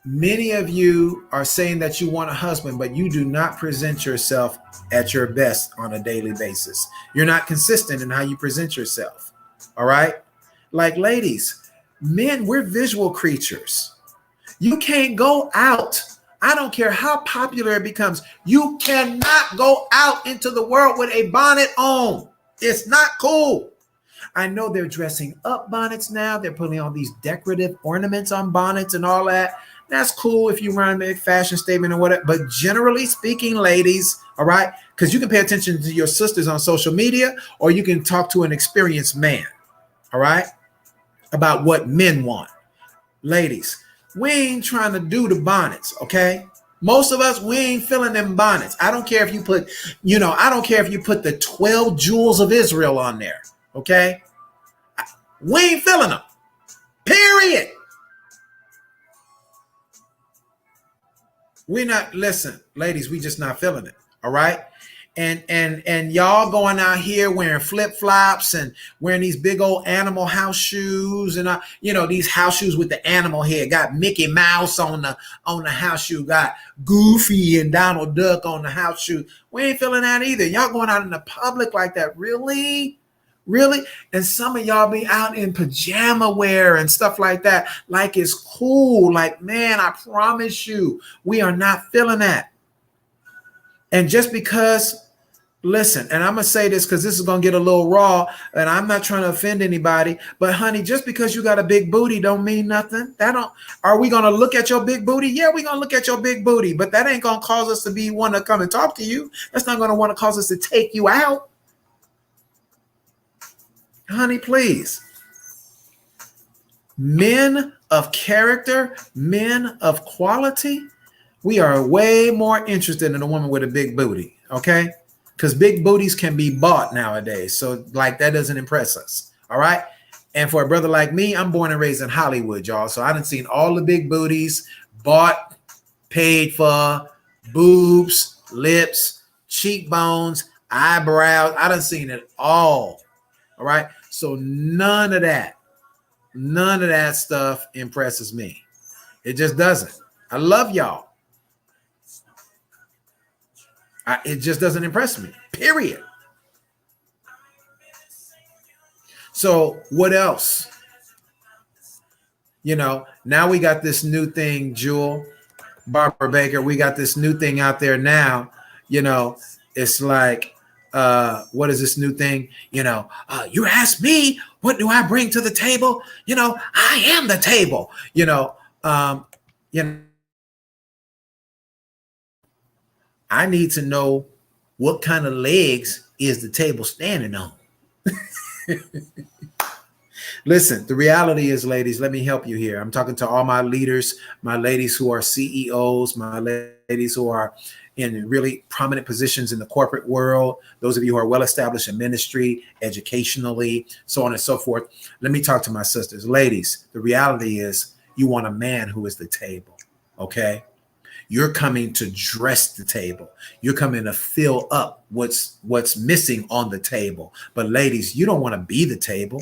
Many of you are saying that you want a husband, but you do not present yourself at your best on a daily basis. You're not consistent in how you present yourself. All right. Like ladies, men, we're visual creatures. You can't go out. I don't care how popular it becomes. You cannot go out into the world with a bonnet on. It's not cool. I know they're dressing up bonnets now. They're putting all these decorative ornaments on bonnets and all that. That's cool if you run a fashion statement or whatever. But generally speaking, ladies, all right, because you can pay attention to your sisters on social media, or you can talk to an experienced man, all right, about what men want. Ladies, we ain't trying to do the bonnets, okay? Most of us, we ain't feeling them bonnets. I don't care if you put, I don't care if you put the 12 jewels of Israel on there, okay? We ain't feeling them, period. We're not, listen, ladies, we just not feeling it. All right. And y'all going out here wearing flip-flops and wearing these big old animal house shoes and these house shoes with the animal head. Got Mickey Mouse on the house shoe, got Goofy and Donald Duck on the house shoe. We ain't feeling that either. Y'all going out in the public like that. Really? Really? And some of y'all be out in pajama wear and stuff like that. Like it's cool. Like, man, I promise you, we are not feeling that. And just because, Listen, and I'm gonna say this because this is gonna get a little raw, and I'm not trying to offend anybody. But honey, just because you got a big booty don't mean nothing. That don't. Are we gonna look at your big booty? Yeah, we're gonna look at your big booty, but that ain't gonna cause us to be want to come and talk to you. That's not gonna want to cause us to take you out, honey. Please, men of character, men of quality, we are way more interested in a woman with a big booty. Okay. Because big booties can be bought nowadays. So like that doesn't impress us. All right. And for a brother like me, I'm born and raised in Hollywood, y'all. So I done seen all the big booties bought, paid for, boobs, lips, cheekbones, eyebrows. I done seen it all. All right. So none of that stuff impresses me. It just doesn't. I love y'all. It just doesn't impress me, period. So what else? You know, now we got this new thing, Jewel, Barbara Baker. We got this new thing out there now. You know, it's like, what is this new thing? You know, you ask me, what do I bring to the table? You know, I am the table. You know, I need to know what kind of legs is the table standing on. Listen, the reality is, ladies, let me help you here. I'm talking to all my leaders, my ladies who are CEOs, my ladies who are in really prominent positions in the corporate world, those of you who are well established in ministry, educationally, so on and so forth. Let me talk to my sisters. Ladies, the reality is you want a man who is the table, okay? You're coming to dress the table. You're coming to fill up what's missing on the table. But ladies, you don't want to be the table.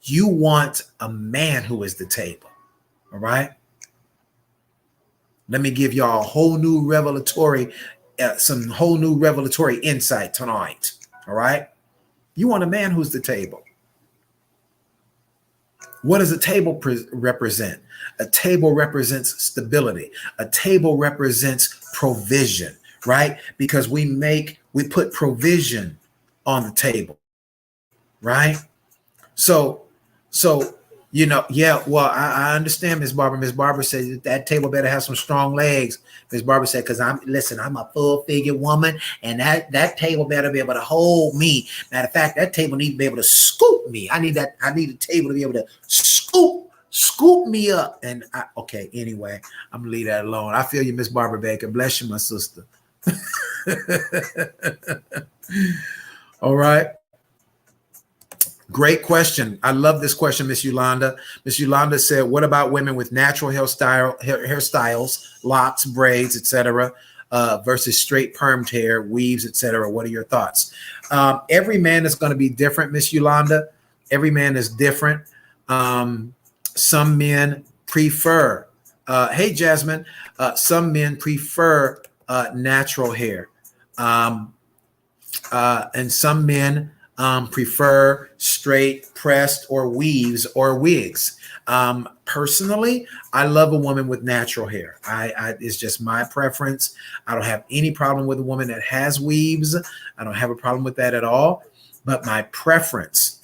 You want a man who is the table. All right. Let me give y'all a whole new revelatory, some whole new revelatory insight tonight. All right. You want a man who's the table. What does a table represent? A table represents stability. A table represents provision, right? Because we put provision on the table, right? So, you know, yeah, well, I understand, Miss Barbara. Miss Barbara said that table better have some strong legs. Miss Barbara said, because I'm a full-figured woman, and that table better be able to hold me. Matter of fact, that table needs to be able to scoop me. I need a table to be able to scoop me up. And okay, anyway, I'm gonna leave that alone. I feel you, Miss Barbara Baker. Bless you, my sister. All right. Great question. I love this question, Miss Yolanda. Miss Yolanda said, what about women with natural hairstyles, locks, braids, etc., versus straight permed hair, weaves, etc.? What are your thoughts? Every man is going to be different, Miss Yolanda. Every man is different. Some men prefer, hey, Jasmine, some men prefer natural hair. And some men prefer straight, pressed, or weaves or wigs. Personally, I love a woman with natural hair. It's just my preference. I don't have any problem with a woman that has weaves. I don't have a problem with that at all. But my preference,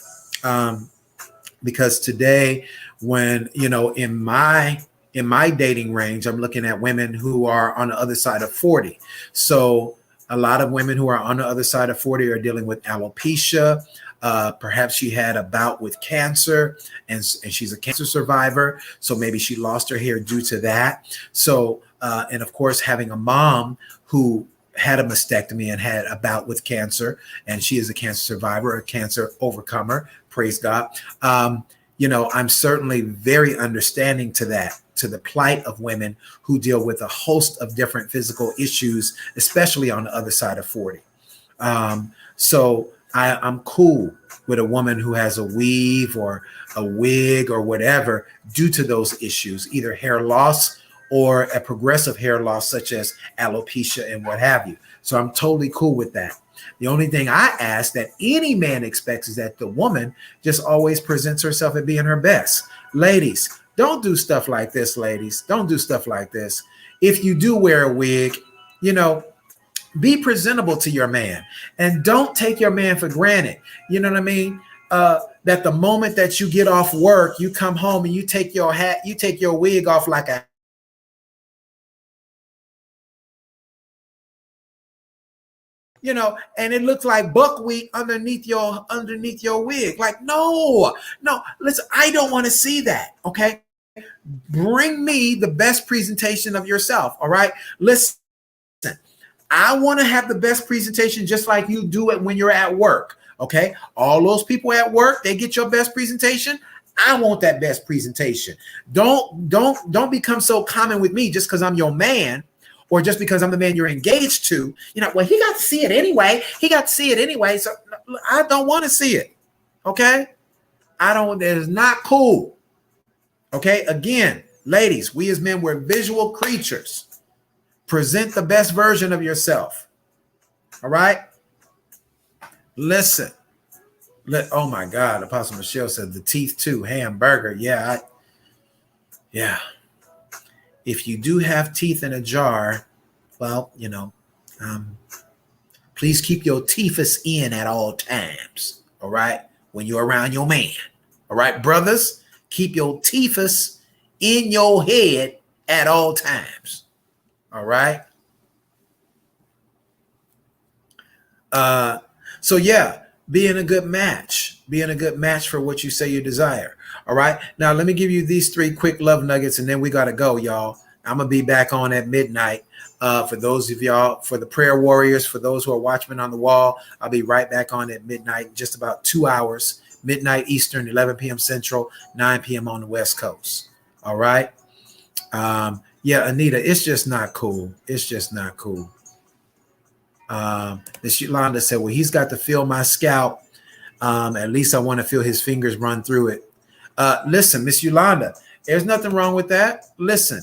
because today, when, you know, in my dating range, I'm looking at women who are on the other side of 40. So a lot of women who are on the other side of 40 are dealing with alopecia. Perhaps she had a bout with cancer and she's a cancer survivor. So maybe she lost her hair due to that. So, and of course, having a mom who had a mastectomy and had a bout with cancer, and she is a cancer survivor, a cancer overcomer, praise God. You know, I'm certainly very understanding to that, to the plight of women who deal with a host of different physical issues, especially on the other side of 40. So I'm cool with a woman who has a weave or a wig or whatever due to those issues, either hair loss or a progressive hair loss, such as alopecia and what have you. So I'm totally cool with that. The only thing I ask that any man expects is that the woman just always presents herself as being her best. Ladies, don't do stuff like this, ladies. Don't do stuff like this. If you do wear a wig, you know, Be presentable to your man, and don't take your man for granted. You know what I mean? That the moment that you get off work, you come home and you take your hat, you take your wig off like a, and it looks like buckwheat underneath your wig. Like, no, listen, I don't want to see that. Okay. Bring me the best presentation of yourself. All right. Listen, I want to have the best presentation just like you do it when you're at work. Okay. All those people at work, they get your best presentation. I want that best presentation. Don't become so common with me just because I'm your man, or just because I'm the man you're engaged to. Well, he got to see it anyway. So I don't want to see it. Okay. That is not cool. Okay. Again, ladies, we as men, we're visual creatures. Present the best version of yourself. All right. Listen. Oh my God. Apostle Michelle said the teeth too. Hamburger. Yeah. If you do have teeth in a jar, well, please keep your teethus in at all times. All right. When you're around your man. All right, brothers, keep your teethus in your head at all times. All right. So yeah, being a good match for what you say you desire. All right. Now let me give you these 3 quick love nuggets, and then we got to go, y'all. I'm going to be back on at midnight. For those of y'all, for the prayer warriors, for those who are watchmen on the wall, I'll be right back on at midnight, just about 2 hours, midnight Eastern, 11 p.m. Central, 9 p.m. on the West Coast. All right. Yeah, Anita, it's just not cool. Miss Yolanda said, well, he's got to feel my scalp. At least I want to feel his fingers run through it. Listen, Miss Yolanda, there's nothing wrong with that. Listen,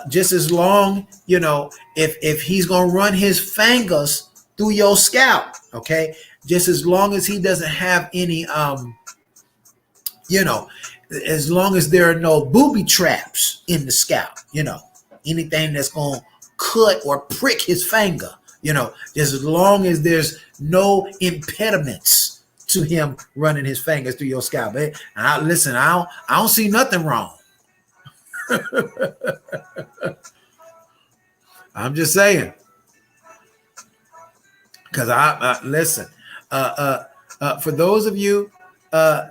just as long, if he's going to run his fingers through your scalp, okay, just as long as he doesn't have any, as long as there are no booby traps in the scalp, anything that's going to cut or prick his finger, just as long as there's no impediments to him running his fingers through your scalp. Listen, I don't see nothing wrong. I'm just saying, because listen, for those of you,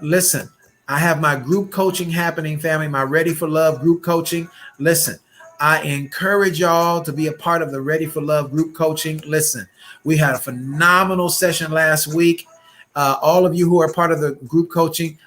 listen, I have my group coaching happening, family, my Ready for Love group coaching. Listen, I encourage y'all to be a part of the Ready for Love group coaching. Listen, we had a phenomenal session last week. All of you who are part of the group coaching,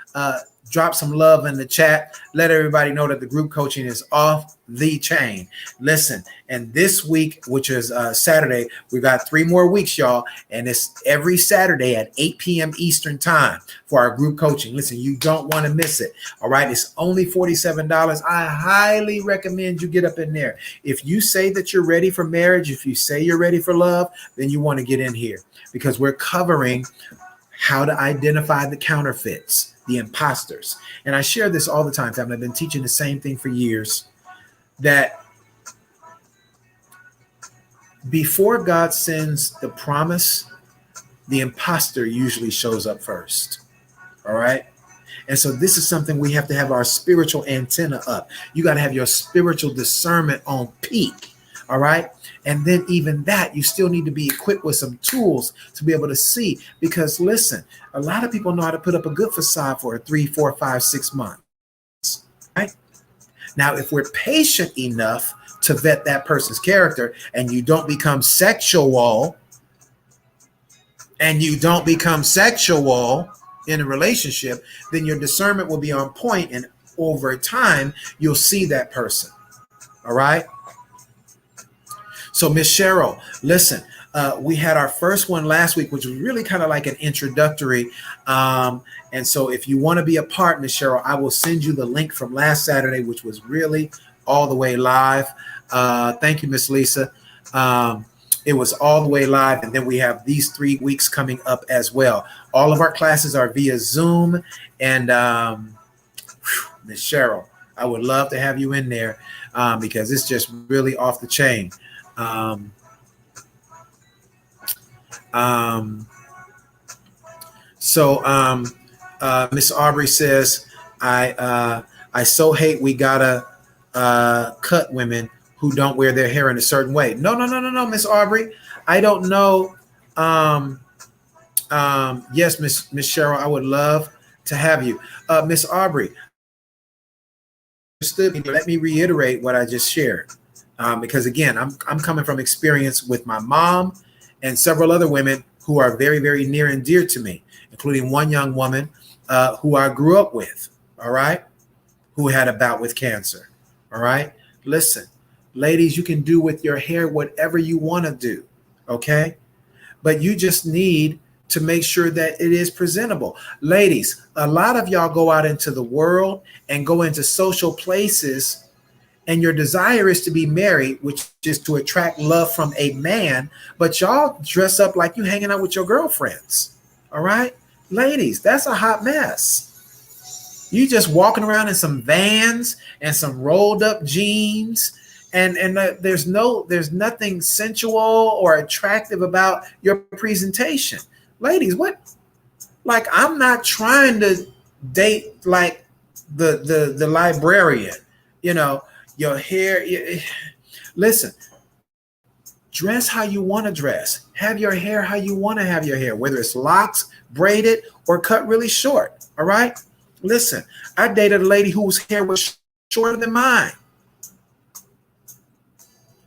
drop some love in the chat. Let everybody know that the group coaching is off the chain. Listen, and this week, which is Saturday, we got 3 more weeks, y'all. And it's every Saturday at 8 p.m. Eastern time for our group coaching. Listen, you don't want to miss it. All right. It's only $47. I highly recommend you get up in there. If you say that you're ready for marriage, if you say you're ready for love, then you want to get in here, because we're covering how to identify the counterfeits, the imposters. And I share this all the time, family. I've been teaching the same thing for years, that before God sends the promise, the imposter usually shows up first. All right. And so this is something we have to have our spiritual antenna up. You got to have your spiritual discernment on peak. All right. And then even that, you still need to be equipped with some tools to be able to see, because listen, a lot of people know how to put up a good facade for 3, 4, 5, 6 months. Right. Now, if we're patient enough to vet that person's character, and you don't become sexual in a relationship, then your discernment will be on point, and over time, you'll see that person. All right. So Miss Cheryl, listen, we had our first one last week, which was really kind of like an introductory. And so if you want to be a part, Miss Cheryl, I will send you the link from last Saturday, which was really all the way live. Thank you, Miss Lisa. It was all the way live. And then we have these 3 weeks coming up as well. All of our classes are via Zoom. And Miss Cheryl, I would love to have you in there, because it's just really off the chain. Um, so Miss Aubrey says, I so hate we gotta cut women who don't wear their hair in a certain way. No, no, no, no, no, Miss Aubrey. I don't know. Um, yes, Miss Cheryl, I would love to have you. Miss Aubrey, let me reiterate what I just shared. Because again, I'm coming from experience with my mom and several other women who are very, very near and dear to me, including one young woman who I grew up with, all right, who had a bout with cancer. All right. Listen, ladies, you can do with your hair whatever you want to do. Okay. But you just need to make sure that it is presentable. Ladies, a lot of y'all go out into the world and go into social places, and your desire is to be married, which is to attract love from a man, but y'all dress up like you hanging out with your girlfriends. All right. Ladies, that's a hot mess. You just walking around in some Vans and some rolled up jeans, and there's nothing sensual or attractive about your presentation. Ladies, what? Like, I'm not trying to date like the librarian. You know, your hair. Listen, dress how you want to dress. Have your hair how you want to have your hair, whether it's locks, braided, or cut really short. All right. Listen, I dated a lady whose hair was shorter than mine.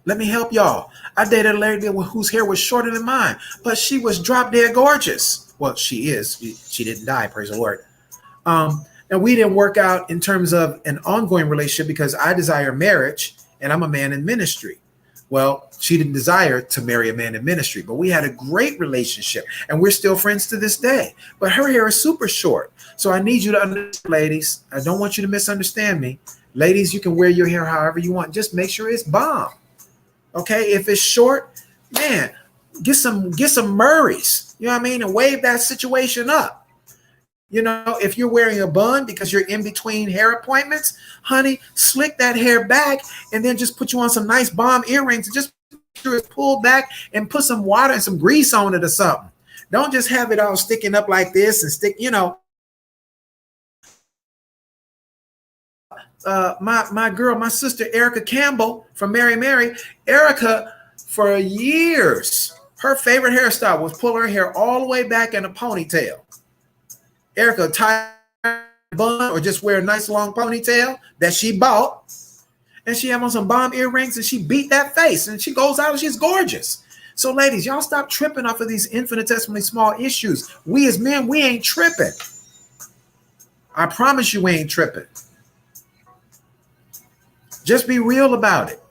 Let me help y'all. I dated a lady whose hair was shorter than mine, but she was drop dead gorgeous. Well, she is. She didn't die, praise the Lord. And we didn't work out in terms of an ongoing relationship because I desire marriage and I'm a man in ministry. Well, she didn't desire to marry a man in ministry, but we had a great relationship and we're still friends to this day. But her hair is super short. So I need you to understand, ladies. I don't want you to misunderstand me. Ladies, you can wear your hair however you want. Just make sure it's bomb. Okay? If it's short, man, get some Murrays, you know what I mean? And wave that situation up. You know, if you're wearing a bun because you're in between hair appointments, honey, slick that hair back and then just put you on some nice bomb earrings and just make sure it's pulled back and put some water and some grease on it or something. Don't just have it all sticking up like this and stick, you know. My sister Erica Campbell from Mary, Erica, for years, her favorite hairstyle was pull her hair all the way back in a ponytail. Erica tie a bun or just wear a nice long ponytail that she bought, and she had on some bomb earrings and she beat that face and she goes out and she's gorgeous. So ladies, y'all stop tripping off of these infinitesimally small issues. We as men, we ain't tripping. I promise you we ain't tripping. Just be real about it.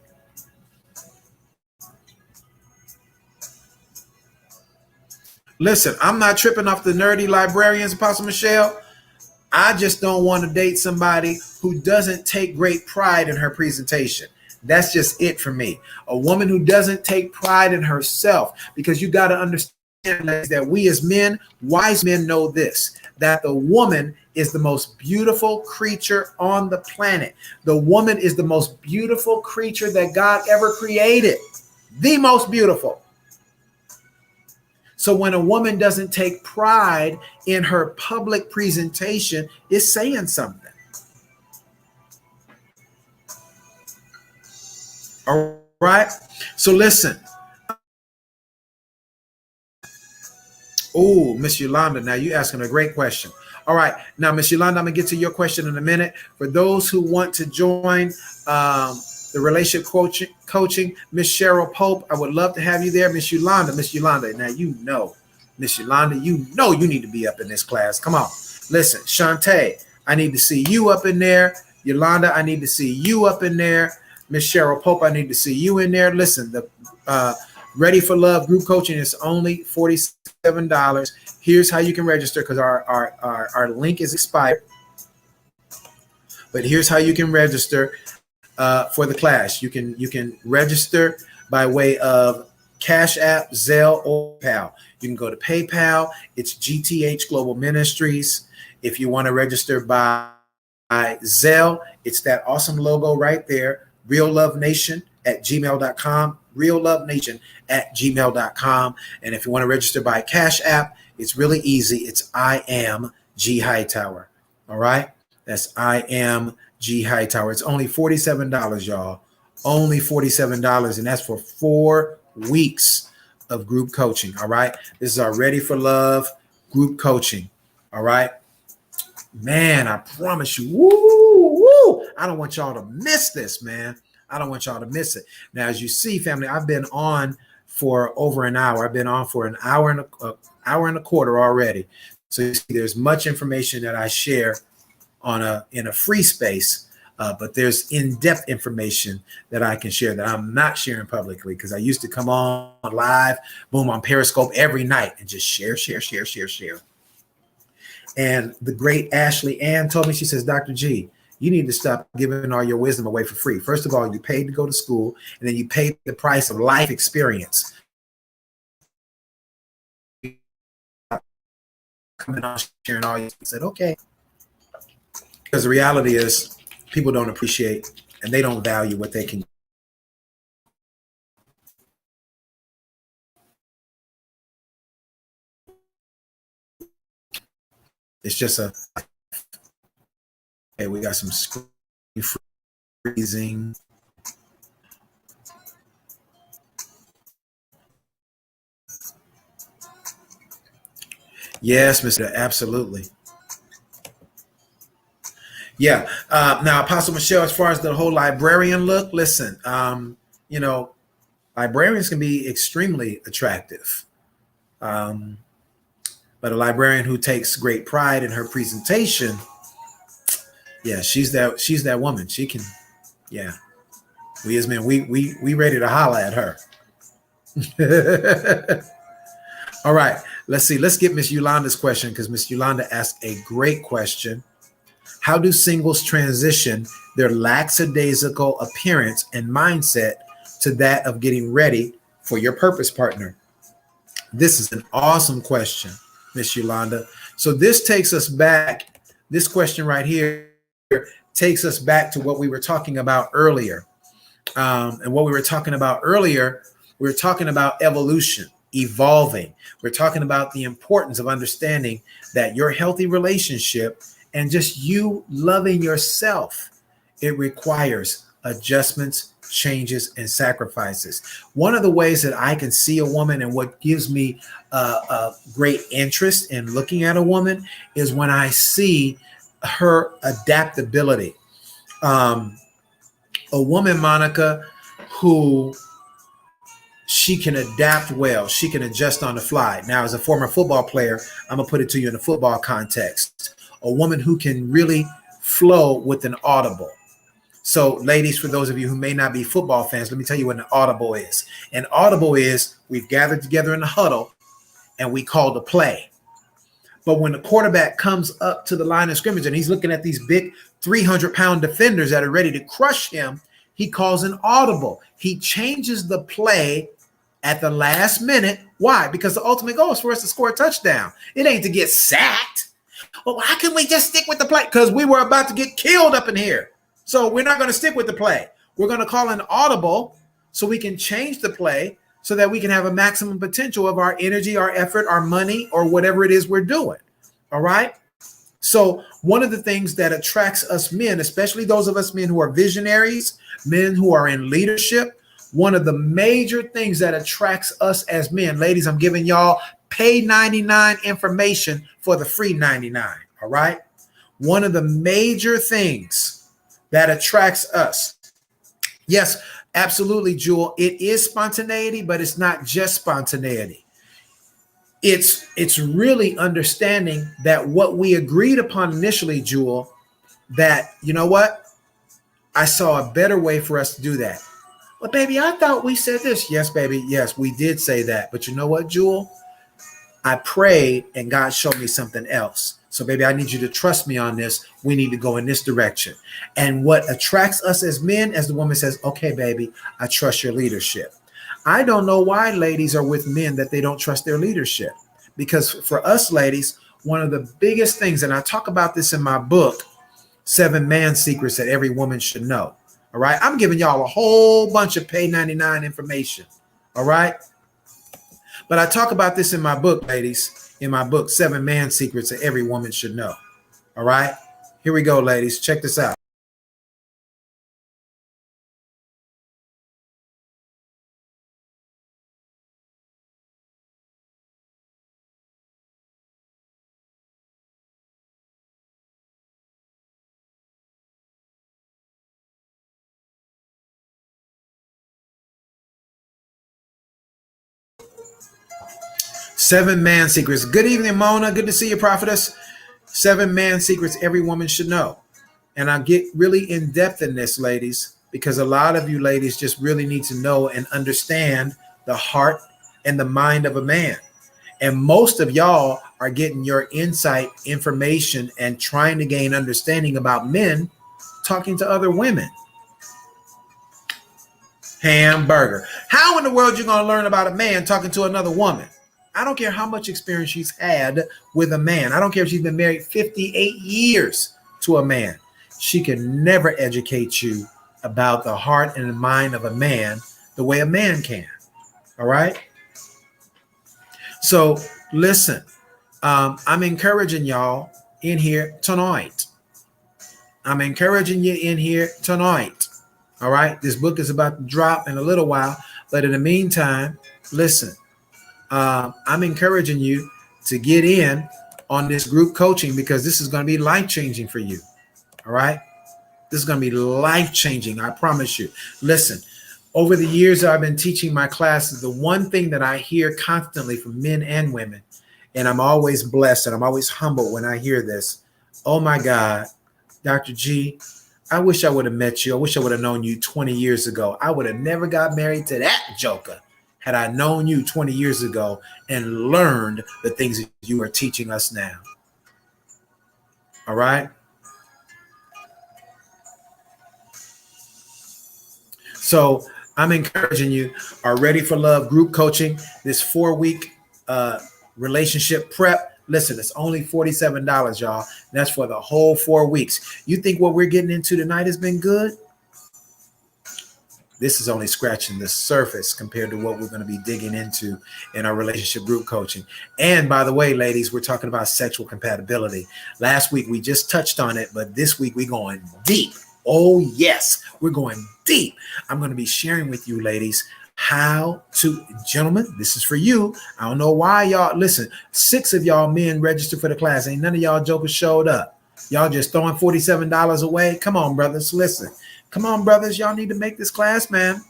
Listen, I'm not tripping off the nerdy librarians, Apostle Michelle. I just don't want to date somebody who doesn't take great pride in her presentation. That's just it for me. A woman who doesn't take pride in herself, because you got to understand that we as men, wise men, know this, that the woman is the most beautiful creature on the planet. The woman is the most beautiful creature that God ever created. The most beautiful. So when a woman doesn't take pride in her public presentation, it's saying something. All right. So listen. Oh, Miss Yolanda, now you're asking a great question. All right. Now, Miss Yolanda, I'm going to get to your question in a minute. For those who want to join the relationship coaching, Miss Cheryl Pope, I would love to have you there. Miss Yolanda, now you know, Miss Yolanda, you know you need to be up in this class. Come on. Listen, Shantae, I need to see you up in there. Yolanda, I need to see you up in there. Miss Cheryl Pope, I need to see you in there. Listen, the Ready for Love group coaching is only $47. Here's how you can register, because our link is expired. But here's how you can register for the class. You can register by way of Cash App, Zelle, or PayPal. You can go to PayPal. It's GTH Global Ministries. If you want to register by Zelle, it's that awesome logo right there, reallovenation@gmail.com. reallovenation@gmail.com. And if you want to register by Cash App, it's really easy. It's I am G Hightower. All right. That's I am G Hightower. It's only $47, y'all. Only $47. And that's for 4 weeks of group coaching. All right. This is our Ready for Love group coaching. All right. Man, I promise you. Woo. I don't want y'all to miss this, man. I don't want y'all to miss it. Now, as you see, family, I've been on for over an hour. I've been on for an hour and a quarter already. So you see, there's much information that I share in a free space, but there's in-depth information that I can share that I'm not sharing publicly, because I used to come on live, boom, on Periscope every night and just share. And the great Ashley Ann told me, she says, Dr. G, you need to stop giving all your wisdom away for free. First of all, you paid to go to school, and then you paid the price of life experience. Coming on, sharing all you said, okay. Because the reality is, people don't appreciate and they don't value what they can. It's just hey, we got some screen freezing. Yes, Mr. Absolutely. Yeah. Now, Apostle Michelle, as far as the whole librarian look, listen, librarians can be extremely attractive. But a librarian who takes great pride in her presentation, yeah, she's that woman. She can, yeah. We as men, we ready to holler at her. All right, let's see. Let's get Miss Yolanda's question, because Miss Yolanda asked a great question. How do singles transition their lackadaisical appearance and mindset to that of getting ready for your purpose partner? This is an awesome question, Miss Yolanda. So this takes us back. This question right here takes us back to what we were talking about earlier. And what we were talking about earlier, we were talking about evolution, evolving. We're talking about the importance of understanding that your healthy relationship and just you loving yourself, it requires adjustments, changes, and sacrifices. One of the ways that I can see a woman, and what gives me a great interest in looking at a woman, is when I see her adaptability. A woman, Monica, who she can adapt well. She can adjust on the fly. Now, as a former football player, I'm going to put it to you in a football context. A woman who can really flow with an audible. So, ladies, for those of you who may not be football fans, let me tell you what an audible is. An audible is we've gathered together in the huddle and we call the play. But when the quarterback comes up to the line of scrimmage and he's looking at these big 300-pound defenders that are ready to crush him, he calls an audible. He changes the play at the last minute. Why? Because the ultimate goal is for us to score a touchdown. It ain't to get sacked. Well, how can we just stick with the play? Because we were about to get killed up in here. So we're not going to stick with the play. We're going to call an audible so we can change the play so that we can have a maximum potential of our energy, our effort, our money, or whatever it is we're doing. All right. So one of the things that attracts us men, especially those of us men who are visionaries, men who are in leadership, one of the major things that attracts us as men, ladies, I'm giving y'all pay 99 information for the free 99. All right. One of the major things that attracts us. Yes, absolutely, Jewel. It is spontaneity, but it's not just spontaneity. It's really understanding that what we agreed upon initially, Jewel, that, you know what? I saw a better way for us to do that. But baby, I thought we said this. Yes, baby. Yes, we did say that. But you know what, Jewel? I prayed and God showed me something else. So baby, I need you to trust me on this. We need to go in this direction. And what attracts us as men, as the woman says, okay, baby, I trust your leadership. I don't know why ladies are with men that they don't trust their leadership. Because for us ladies, one of the biggest things, and I talk about this in my book, 7 Man Secrets That Every Woman Should Know. All right. I'm giving y'all a whole bunch of pay 99 information. All right. But I talk about this in my book, ladies, in my book, 7 Man Secrets That Every Woman Should Know. All right. Here we go, ladies. Check this out. Seven Man Secrets. Good evening, Mona. Good to see you, prophetess. 7 Man Secrets Every Woman Should Know. And I get really in depth in this, ladies, because a lot of you ladies just really need to know and understand the heart and the mind of a man. And most of y'all are getting your insight, information, and trying to gain understanding about men talking to other women. Hamburger. How in the world you going to learn about a man talking to another woman? I don't care how much experience she's had with a man. I don't care if she's been married 58 years to a man. She can never educate you about the heart and the mind of a man the way a man can. All right? So listen, I'm encouraging y'all in here tonight. I'm encouraging you in here tonight. All right? This book is about to drop in a little while. But in the meantime, listen, I'm encouraging you to get in on this group coaching because this is going to be life-changing for you. All right? This is going to be life-changing. I promise you. Listen, over the years I've been teaching my classes, the one thing that I hear constantly from men and women, and I'm always blessed and I'm always humbled when I hear this. Oh my God, Dr. G, I wish I would have met you. I wish I would have known you 20 years ago. I would have never got married to that joker had I known you 20 years ago and learned the things that you are teaching us now. All right? So I'm encouraging you, are ready for love group coaching, this 4-week relationship prep. Listen, it's only $47, y'all. And that's for the whole 4 weeks. You think what we're getting into tonight has been good? This is only scratching the surface compared to what we're going to be digging into in our relationship group coaching. And by the way, ladies, we're talking about sexual compatibility. Last week, we just touched on it, but this week we're going deep. Oh, yes, we're going deep. I'm going to be sharing with you, ladies, how to, gentlemen, this is for you. I don't know why y'all, listen, 6 of y'all men registered for the class. Ain't none of y'all jokers showed up. Y'all just throwing $47 away. Come on, brothers, listen. Come on, brothers, y'all need to make this class, man.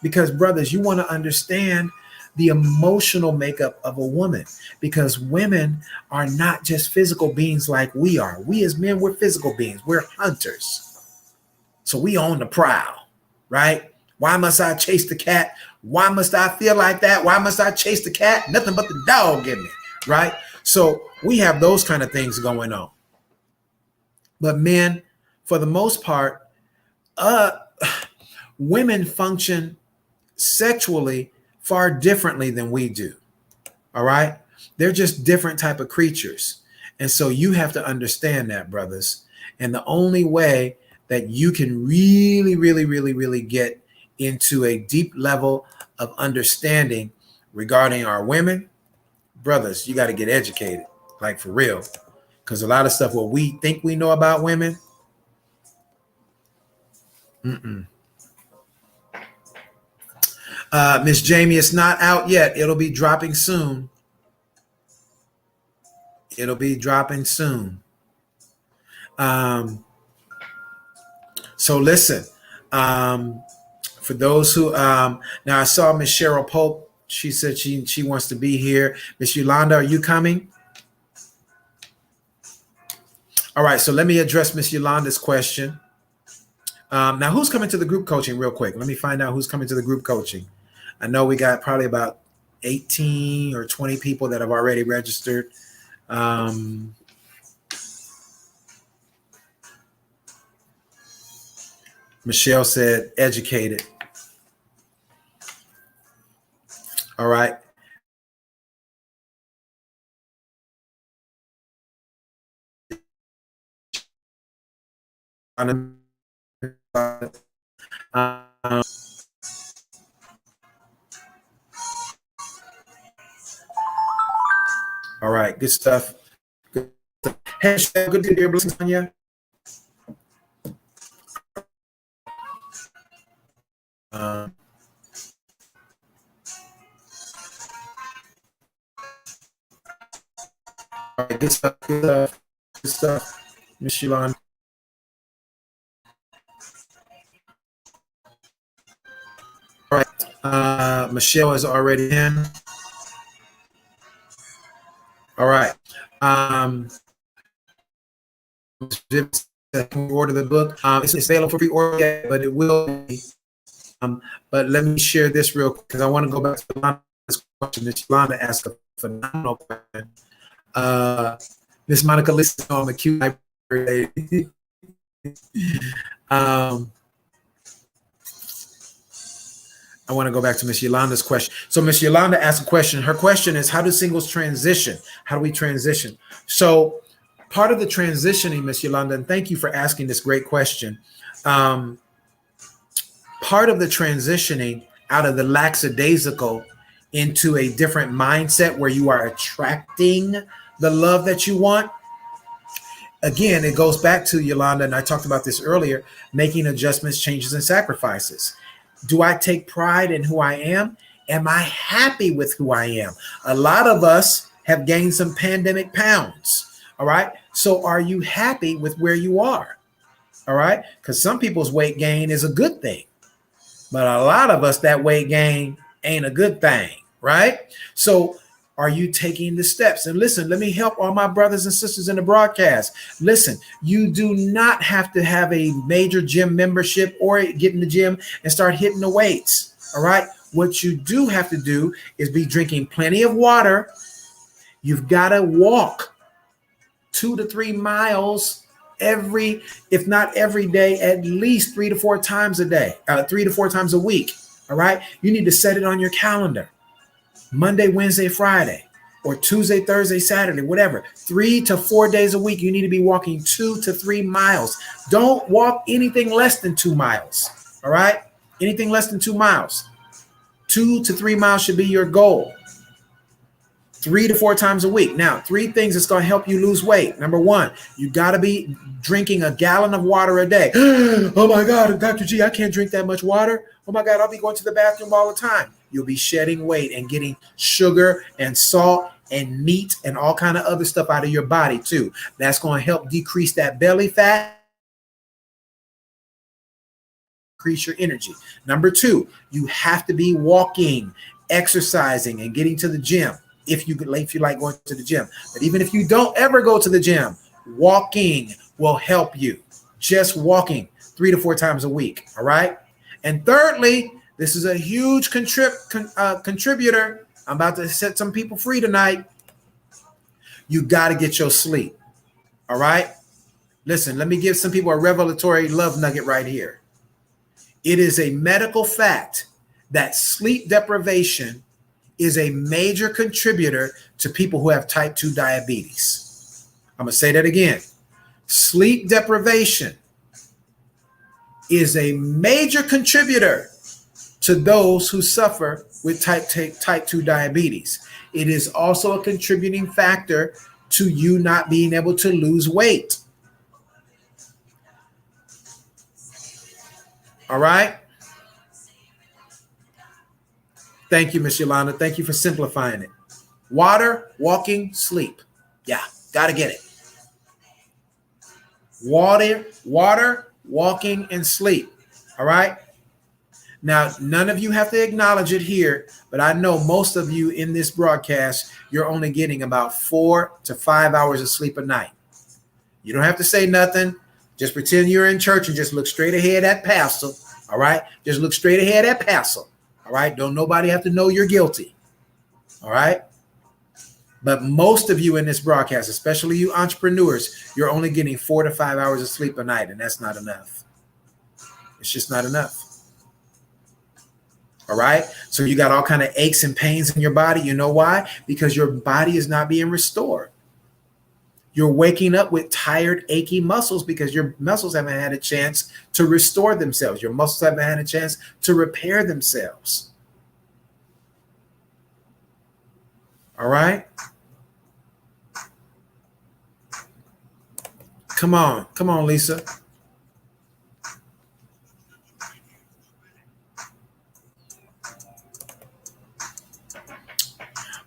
Because, brothers, you want to understand the emotional makeup of a woman. Because women are not just physical beings like we are. We as men, we're physical beings. We're hunters. So we own the prowl, right? Why must I chase the cat? Why must I feel like that? Why must I chase the cat? Nothing but the dog in me, right? So we have those kind of things going on. But men, for the most part, women function sexually far differently than we do. All right. They're just different type of creatures. And so you have to understand that, brothers. And the only way that you can really, really, really, really get into a deep level of understanding regarding our women, brothers, you got to get educated, like for real. Because a lot of stuff, what we think we know about women, Miss Jamie, it's not out yet. It'll be dropping soon. It'll be dropping soon. So listen, for those who now I saw Miss Cheryl Pope. She said she wants to be here. Miss Yolanda, are you coming? All right. So let me address Miss Yolanda's question. Now, who's coming to the group coaching real quick? Let me find out who's coming to the group coaching. I know we got probably about 18 or 20 people that have already registered. Michelle said educated. All right. Um, all right, good stuff. Good stuff. Hey, Michelle, good to hear. Blessings on you. Um, all right, good stuff. Good stuff. Good stuff. Miss Yolanda. All right. Michelle is already in. All right. Can we order the book? It's available for pre-order yet, but it will be. But let me share this real quick because I want to go back to Yolanda's question. Miss Yolanda asked a phenomenal question. Miss Monica listened on the cute library lady. I want to go back to Miss Yolanda's question. So Miss Yolanda asked a question. Her question is, how do singles transition? How do we transition? So part of the transitioning, Miss Yolanda, and thank you for asking this great question. Part of the transitioning out of the lackadaisical into a different mindset where you are attracting the love that you want. Again, it goes back to Yolanda, and I talked about this earlier, making adjustments, changes, and sacrifices. Do I take pride in who I am? Am I happy with who I am? A lot of us have gained some pandemic pounds. All right. So are you happy with where you are? All right. Because some people's weight gain is a good thing. But a lot of us, that weight gain ain't a good thing. Right. So are you taking the steps? And listen, let me help all my brothers and sisters in the broadcast. Listen, you do not have to have a major gym membership or get in the gym and start hitting the weights. All right. What you do have to do is be drinking plenty of water. You've got to walk 2 to 3 miles if not every day, at least 3 to 4 times a day, 3 to 4 times a week. All right. You need to set it on your calendar. Monday, Wednesday, Friday, or Tuesday, Thursday, Saturday, whatever. 3 to 4 days a week, you need to be walking 2 to 3 miles. Don't walk anything less than 2 miles. All right. Anything less than 2 miles. 2 to 3 miles should be your goal. 3 to 4 times a week. Now, 3 things that's going to help you lose weight. Number 1, you got to be drinking a gallon of water a day. Oh my God, Dr. G, I can't drink that much water. Oh my God, I'll be going to the bathroom all the time. You'll be shedding weight and getting sugar and salt and meat and all kind of other stuff out of your body too. That's going to help decrease that belly fat, increase your energy. Number 2, you have to be walking, exercising, and getting to the gym. If you like going to the gym. But even if you don't ever go to the gym, walking will help you. Just walking 3 to 4 times a week. All right. And thirdly, this is a huge contributor. I'm about to set some people free tonight. You got to get your sleep. All right. Listen, let me give some people a revelatory love nugget right here. It is a medical fact that sleep deprivation is a major contributor to people who have type 2 diabetes. I'm going to say that again. Sleep deprivation is a major contributor to those who suffer with type 2 diabetes. It is also a contributing factor to you not being able to lose weight. All right. Thank you, Miss Yolanda. Thank you for simplifying it. Water, walking, sleep. Yeah, got to get it. Water, walking, and sleep. All right. Now, none of you have to acknowledge it here, but I know most of you in this broadcast, you're only getting about 4 to 5 hours of sleep a night. You don't have to say nothing. Just pretend you're in church and just look straight ahead at pastor. All right. Just look straight ahead at pastor. All right. Don't nobody have to know you're guilty. All right. But most of you in this broadcast, especially you entrepreneurs, you're only getting 4 to 5 hours of sleep a night, and that's not enough. It's just not enough. All right. So you got all kind of aches and pains in your body. You know why? Because your body is not being restored. You're waking up with tired, achy muscles because your muscles haven't had a chance to restore themselves. Your muscles haven't had a chance to repair themselves. All right? Come on. Come on, Lisa.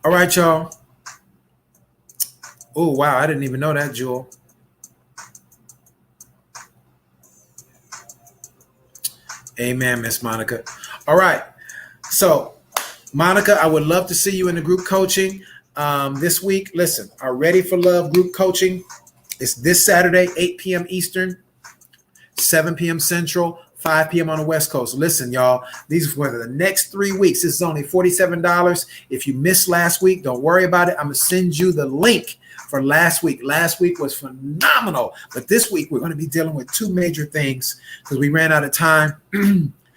All right, y'all. Oh, wow. I didn't even know that, Jewel. Amen, Miss Monica. All right. So, Monica, I would love to see you in the group coaching this week. Listen, our Ready for Love group coaching is this Saturday, 8 p.m. Eastern, 7 p.m. Central, 5 p.m. on the West Coast. Listen, y'all, these are for the next 3 weeks. This is only $47. If you missed last week, don't worry about it. I'm going to send you the link for last week. Last week was phenomenal. But this week, we're going to be dealing with two major things because we ran out of time.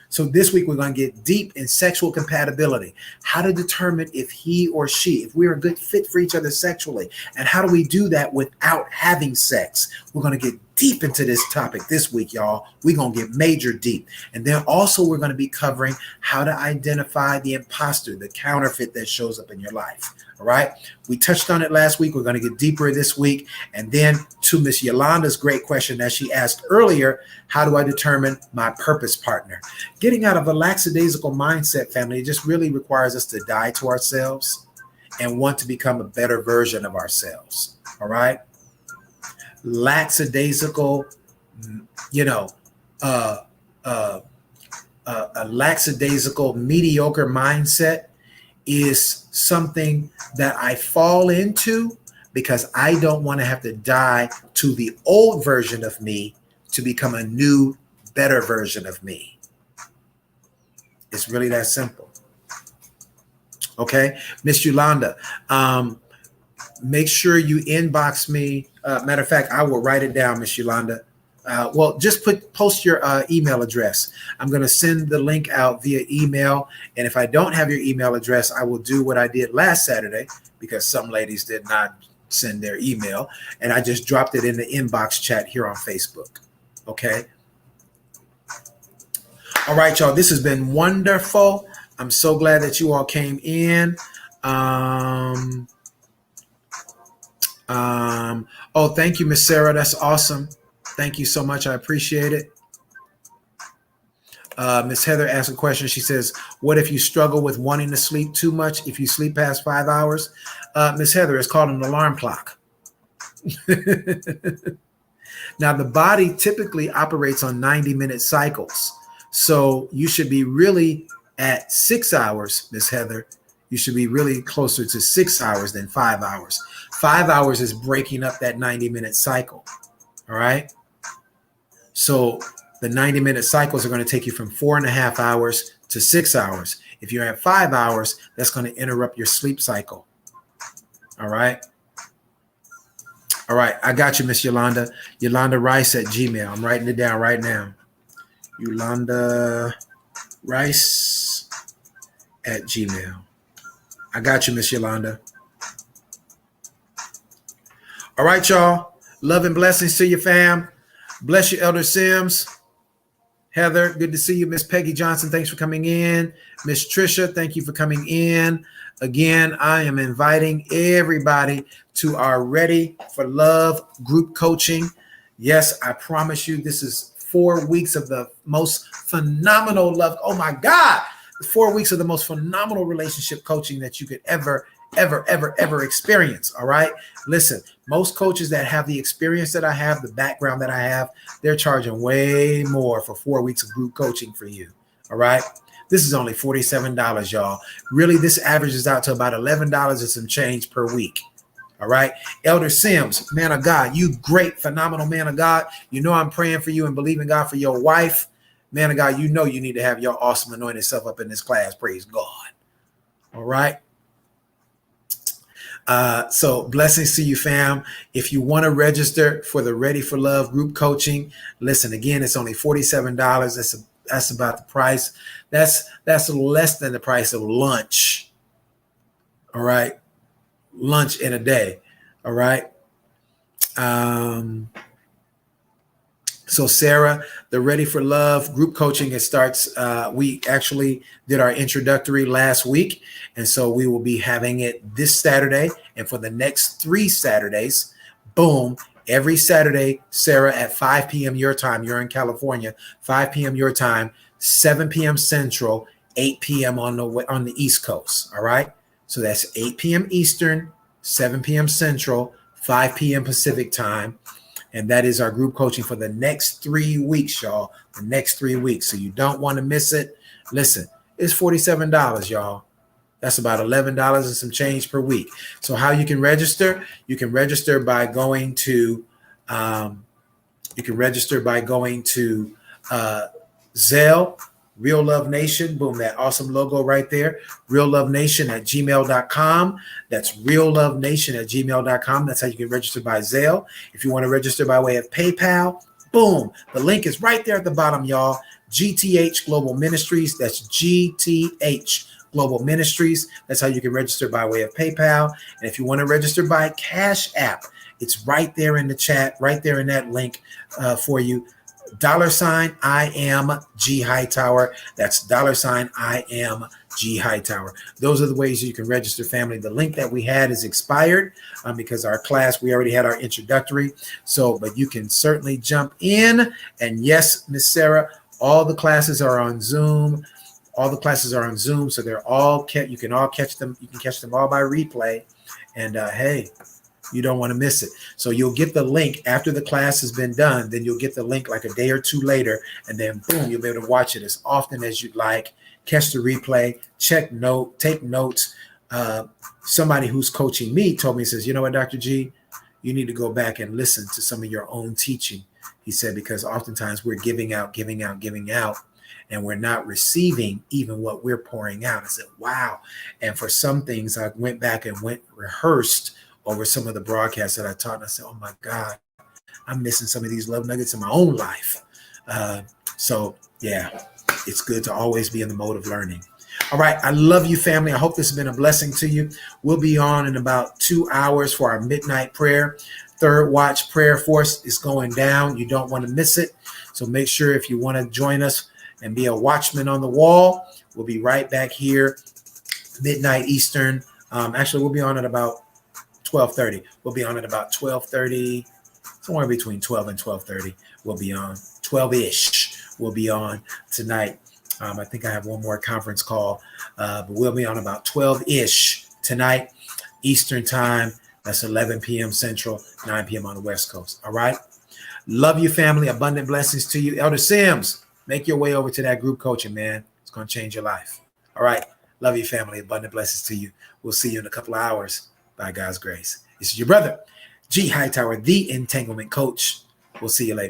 So this week, we're going to get deep in sexual compatibility, how to determine if he or she, if we're a good fit for each other sexually, and how do we do that without having sex. We're going to get deep into this topic this week, y'all. We're going to get major deep. And then also we're going to be covering how to identify the imposter, the counterfeit that shows up in your life. All right. We touched on it last week. We're going to get deeper this week. And then to Miss Yolanda's great question that she asked earlier, how do I determine my purpose partner? Getting out of a lackadaisical mindset, family, it just really requires us to die to ourselves and want to become a better version of ourselves. All right. Lackadaisical, a lackadaisical, mediocre mindset is something that I fall into because I don't want to have to die to the old version of me to become a new, better version of me. It's really that simple. Okay, Miss Yolanda, make sure you inbox me. Matter of fact, I will write it down, Miss Yolanda. Well, just post your email address. I'm going to send the link out via email. And if I don't have your email address, I will do what I did last Saturday because some ladies did not send their email. And I just dropped it in the inbox chat here on Facebook. Okay. All right, y'all. This has been wonderful. I'm so glad that you all came in. Oh, thank you, Miss Sarah. That's awesome. Thank you so much. I appreciate it. Miss Heather asked a question. She says, what if you struggle with wanting to sleep too much if you sleep past 5 hours? Miss Heather, it's called an alarm clock. Now, the body typically operates on 90-minute cycles. So you should be really at 6 hours, Miss Heather. You should be really closer to 6 hours than 5 hours. 5 hours is breaking up that 90-minute cycle. All right. So the 90-minute cycles are going to take you from 4.5 hours to 6 hours. If you're at 5 hours, that's going to interrupt your sleep cycle. All right. All right. I got you, Miss Yolanda. Yolanda Rice at Gmail. I'm writing it down right now. Yolanda Rice at Gmail. I got you, Miss Yolanda. All right, y'all. Love and blessings to your fam. Bless you, Elder Sims. Heather, good to see you. Miss Peggy Johnson, thanks for coming in. Miss Trisha, thank you for coming in. Again, I am inviting everybody to our Ready for Love group coaching. Yes, I promise you, this is 4 weeks of the most phenomenal love. Oh my God, 4 weeks of the most phenomenal relationship coaching that you could ever experience. All right. Listen, most coaches that have the experience that I have, the background that I have, they're charging way more for 4 weeks of group coaching for you. All right. This is only $47, y'all. Really, this averages out to about $11 and some change per week. All right. Elder Sims, man of God, you great, phenomenal man of God. You know, I'm praying for you and believing God for your wife. Man of God, you know you need to have your awesome anointed self up in this class. Praise God. All right. So blessings to you, fam. If you want to register for the Ready for Love group coaching, listen, again, it's only $47. That's about the price. That's less than the price of lunch. All right. Lunch in a day. All right. So Sarah, the Ready for Love group coaching, it starts. We actually did our introductory last week. And so we will be having it this Saturday. And for the next 3 Saturdays, boom, every Saturday, Sarah, at 5 p.m. your time, you're in California, 5 p.m. your time, 7 p.m. Central, 8 p.m. on the East Coast. All right. So that's 8 p.m. Eastern, 7 p.m. Central, 5 p.m. Pacific time. And that is our group coaching for the next 3 weeks, y'all. The next 3 weeks. So you don't want to miss it. Listen, it's $47, y'all. That's about $11 and some change per week. So how you can register? You can register by going to Zelle, Real Love Nation. Boom, that awesome logo right there. Real Love Nation at gmail.com. That's Real Love Nation at gmail.com. That's how you can register by Zelle. If you want to register by way of PayPal, boom, the link is right there at the bottom, y'all. GTH Global Ministries. That's GTH Global Ministries. That's how you can register by way of PayPal. And if you want to register by Cash App, it's right there in the chat, right there in that link for you. $ I am G Hightower. $, I am G Hightower. Those are the ways you can register, family. The link that we had is expired because our class, we already had our introductory. So, but you can certainly jump in. And yes, Miss Sarah, all the classes are on Zoom. All the classes are on Zoom. So they're all you can all catch them. You can catch them all by replay. And hey, you don't want to miss it. So you'll get the link after the class has been done. Then you'll get the link like a day or two later. And then boom, you'll be able to watch it as often as you'd like. Catch the replay, take notes. Somebody who's coaching me told me, says, you know what, Dr. G, you need to go back and listen to some of your own teaching. He said, because oftentimes we're giving out, and we're not receiving even what we're pouring out. I said, wow. And for some things, I went back and rehearsed over some of the broadcasts that I taught. And I said, oh my God, I'm missing some of these love nuggets in my own life. So yeah, it's good to always be in the mode of learning. All right. I love you, family. I hope this has been a blessing to you. We'll be on in about 2 hours for our midnight prayer. Third watch prayer force is going down. You don't want to miss it. So make sure if you want to join us and be a watchman on the wall, we'll be right back here, midnight Eastern. Actually, we'll be on at about 12:30. We'll be on at about 12:30, somewhere between 12 and 12:30. We'll be on 12-ish. We'll be on tonight. I think I have one more conference call, but we'll be on about 12-ish tonight, Eastern time. That's 11 p.m. Central, 9 p.m. on the West Coast. All right. Love you, family. Abundant blessings to you. Elder Sims, make your way over to that group coaching, man. It's going to change your life. All right. Love you, family. Abundant blessings to you. We'll see you in a couple of hours by God's grace. This is your brother, G Hightower, the Entanglement Coach. We'll see you later.